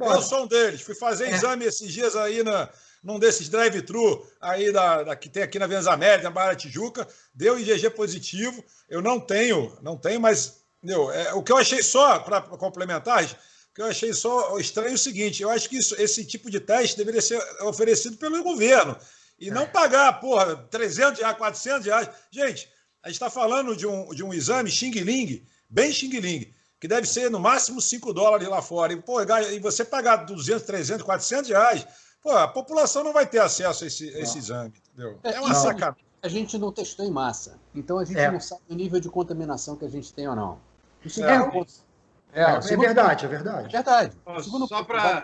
Eu sou um deles. Fui fazer exame esses dias aí num desses drive-thru aí que tem aqui na Avenida América, na Barra da Tijuca. Deu IgG positivo. Eu não tenho, mas Entendeu? O que eu achei só, para complementar, o que eu achei só estranho é o seguinte, eu acho que esse tipo de teste deveria ser oferecido pelo governo e não pagar, porra, R$300, R$400. Gente, a gente está falando de um exame xing-ling, bem xing-ling, que deve ser no máximo $5 lá fora. E, pô, e você pagar 200, 300, R$400, pô, a população não vai ter acesso a esse exame, entendeu? É uma sacanagem. A gente não testou em massa, então a gente não sabe o nível de contaminação que a gente tem ou não. Isso é verdade, é verdade. É verdade.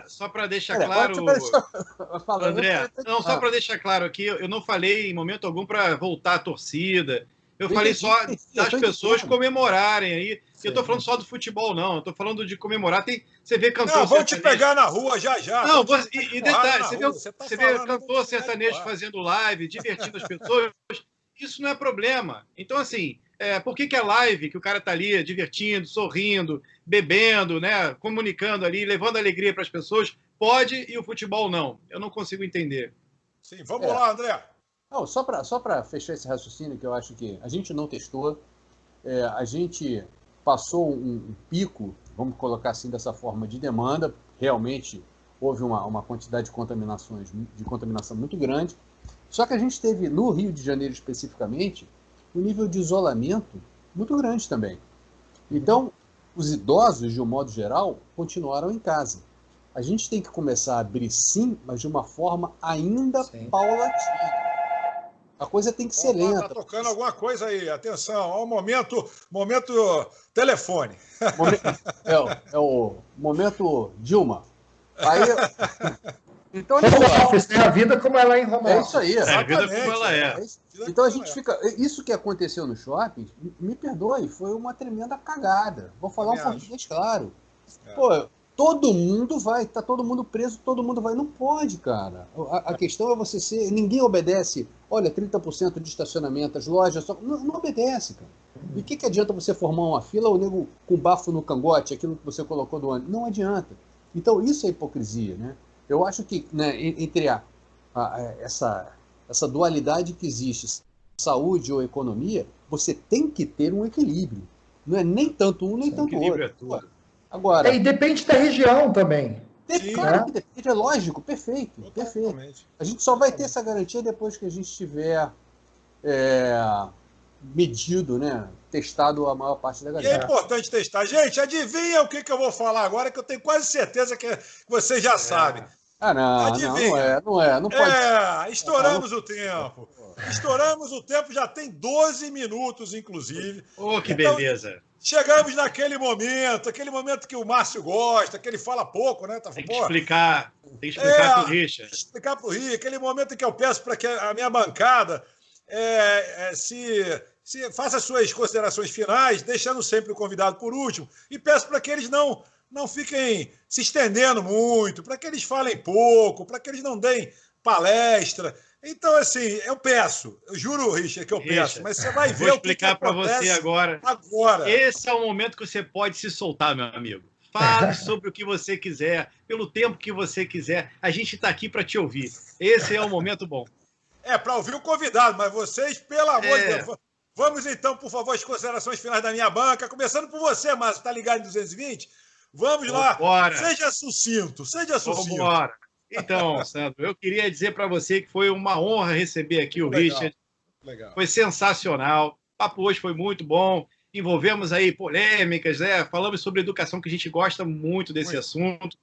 Só para deixar claro, André, não, só para deixar claro aqui, eu não falei em momento algum para voltar a torcida. Eu falei só das pessoas comemorarem aí. Eu tô falando só do futebol, não. Eu tô falando de comemorar. Você vê cantor sertanejo... vão te pegar na rua já. Não, e detalhe, você vê cantor sertanejo fazendo live, divertindo as pessoas. Isso não é problema. Então, assim, por que a live, que o cara tá ali divertindo, sorrindo, bebendo, né, comunicando ali, levando alegria para as pessoas, pode e o futebol não? Eu não consigo entender. Sim, vamos lá, André. Não, só para fechar esse raciocínio, que eu acho que a gente não testou, a gente passou um pico, vamos colocar assim dessa forma, de demanda. Realmente houve uma quantidade de contaminação muito grande. Só que a gente teve, no Rio de Janeiro especificamente, um nível de isolamento muito grande também. Então, os idosos, de um modo geral, continuaram em casa. A gente tem que começar a abrir sim, mas de uma forma ainda paulatina. A coisa tem que ser lenta. Tá tocando alguma coisa aí, atenção, ao momento telefone. É o momento Dilma. Aí, então, home office, né? A vida como ela é em home office. É isso aí. A vida como ela é. Então a gente fica... Isso que aconteceu no shopping, me perdoe, foi uma tremenda cagada. Vou falar um português claro. Pô, todo mundo vai, tá todo mundo preso, todo mundo vai. Não pode, cara. A questão é você ser... Ninguém obedece. Olha, 30% de estacionamento, as lojas... Não obedece, cara. E o que adianta você formar uma fila, o nego com bafo no cangote, aquilo que você colocou do ônibus? Não adianta. Então isso é hipocrisia, né? Eu acho que, né, entre essa dualidade que existe, saúde ou economia, você tem que ter um equilíbrio. Não é nem tanto um, nem tanto outro. É tudo. Agora, e depende da região também. Claro que depende, é lógico, perfeito. A gente só vai ter essa garantia depois que a gente tiver medido, né, testado a maior parte da galera. E é importante testar. Gente, adivinha o que eu vou falar agora, que eu tenho quase certeza que vocês já sabem. Não pode. Estouramos o tempo. Estouramos o tempo, já tem 12 minutos, inclusive. Que beleza. Chegamos naquele momento, que o Márcio gosta, que ele fala pouco, né? Tem que explicar para o Richard. Explicar para o Richard, aquele momento em que eu peço para que a minha bancada se faça suas considerações finais, deixando sempre o convidado por último, e peço para que eles não fiquem se estendendo muito, para que eles falem pouco, para que eles não deem palestra. Então, assim, eu juro, Richard, que eu peço, mas você vai ver o que explicar para você agora. Esse é o momento que você pode se soltar, meu amigo. Fale sobre o que você quiser, pelo tempo que você quiser. A gente está aqui para te ouvir. Esse é o momento bom. Para ouvir o convidado, mas vocês, pelo amor de Deus, vamos então, por favor, as considerações finais da minha banca, começando por você, Márcio, está ligado em 220? Vamos lá. Seja sucinto. Vambora. Então, Sandro, eu queria dizer para você que foi uma honra receber aqui o Richard. Legal. Foi sensacional. O papo hoje foi muito bom. Envolvemos aí polêmicas, né? Falamos sobre educação, que a gente gosta muito desse assunto.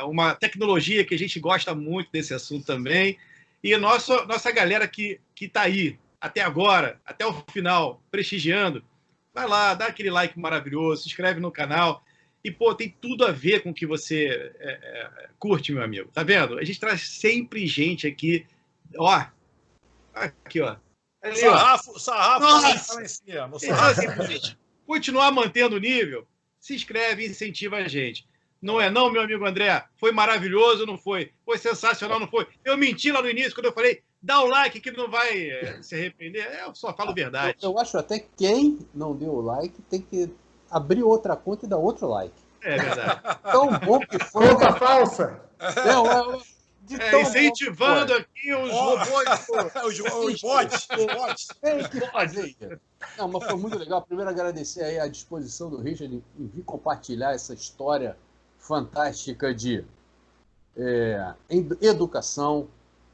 Uma tecnologia que a gente gosta muito desse assunto também. E nossa galera que está aí até agora, até o final, prestigiando, vai lá, dá aquele like maravilhoso, se inscreve no canal. E, tem tudo a ver com o que você curte, meu amigo. Tá vendo? A gente traz sempre gente aqui. Ó. Aqui, ó. Ali, sarrafo lá em cima. Então, assim, continuar mantendo o nível, se inscreve e incentiva a gente. Não é não, meu amigo André? Foi maravilhoso, não foi? Foi sensacional, não foi? Eu menti lá no início, quando eu falei, dá o like que não vai se arrepender. Eu só falo verdade. Eu acho até que quem não deu o like tem que abrir outra conta e dar outro like. É verdade. Tão bom que foi. Conta falsa. Incentivando aqui os robôs. Os bots. Tem que fazer isso. Não, mas foi muito legal. Primeiro, agradecer aí a disposição do Richard em vir compartilhar essa história fantástica de educação,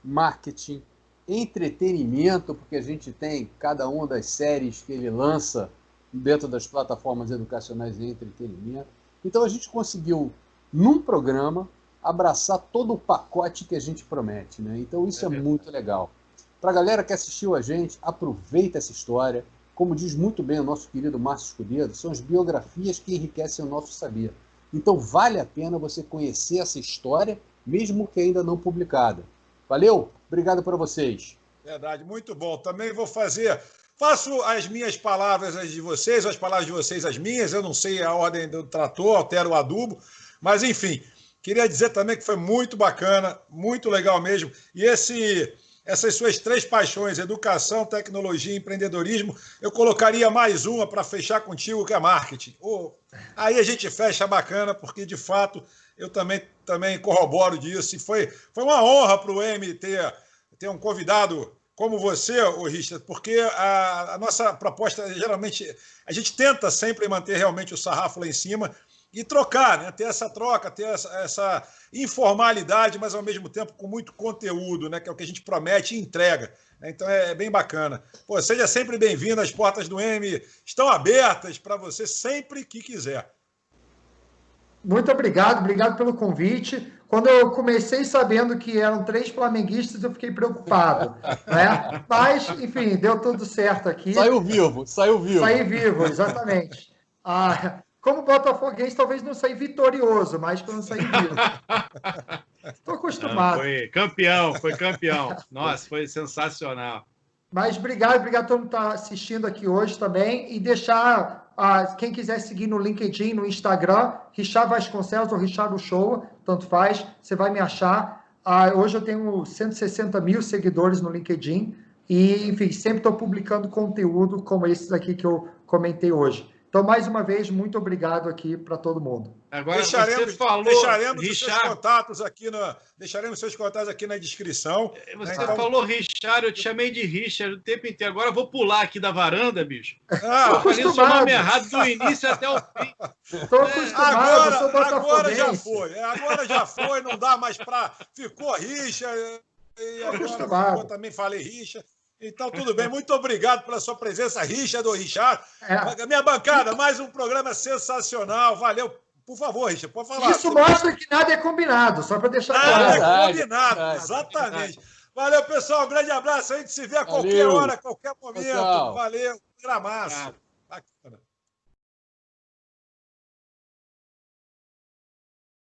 marketing, entretenimento, porque a gente tem cada uma das séries que ele lança dentro das plataformas educacionais de entretenimento. Então a gente conseguiu, num programa, abraçar todo o pacote que a gente promete, né? Então isso é muito legal. Para a galera que assistiu a gente, aproveita essa história. Como diz muito bem o nosso querido Márcio Escudeiro, são as biografias que enriquecem o nosso saber. Então vale a pena você conhecer essa história, mesmo que ainda não publicada. Valeu? Obrigado para vocês. Verdade, muito bom. Também faço as minhas palavras as de vocês, as palavras de vocês as minhas. Eu não sei a ordem do trator, altero o adubo, mas enfim, queria dizer também que foi muito bacana, muito legal mesmo. E essas suas três paixões, educação, tecnologia e empreendedorismo, eu colocaria mais uma para fechar contigo, que é marketing. Aí a gente fecha bacana, porque de fato eu também corroboro disso. E foi uma honra para o M ter um convidado como você, Richard, porque a nossa proposta, geralmente, a gente tenta sempre manter realmente o sarrafo lá em cima e trocar, né? Ter essa troca, ter essa informalidade, mas ao mesmo tempo com muito conteúdo, né? Que é o que a gente promete e entrega. Então é bem bacana. Pô, seja sempre bem-vindo, as portas do M estão abertas para você sempre que quiser. Muito obrigado pelo convite. Quando eu comecei sabendo que eram 3 flamenguistas, eu fiquei preocupado, né? Mas, enfim, deu tudo certo aqui. Saiu vivo. Saí vivo, exatamente. Como botafoguense, talvez não saí vitorioso, mas que eu não saí vivo. Estou acostumado. Foi campeão. Nossa, foi sensacional. Mas obrigado a todo mundo que está assistindo aqui hoje também. E deixar, quem quiser seguir no LinkedIn, no Instagram, Richard Vasconcelos ou Richard Uchoa, tanto faz, você vai me achar. Hoje eu tenho 160 mil seguidores no LinkedIn. E, enfim, sempre estou publicando conteúdo como esses aqui que eu comentei hoje. Então, mais uma vez, muito obrigado aqui para todo mundo. Agora, deixaremos seus contatos aqui na descrição. Você falou Richard, eu te chamei de Richard o tempo inteiro. Agora eu vou pular aqui da varanda, bicho. Eu falei o seu nome errado do início até o fim. Estou acostumado, sou botafoguense. Agora já foi, não dá mais para... Ficou Richard, e agora eu também falei Richard. Então, tudo bem. Muito obrigado pela sua presença, Richard ou Richard. Minha bancada, mais um programa sensacional. Valeu. Por favor, Richard, pode falar. Isso mostra que nada é combinado, só para deixar claro. Nada é combinado, exatamente. Valeu, pessoal. Um grande abraço. A gente se vê a qualquer hora, a qualquer momento. Valeu. Gramaço.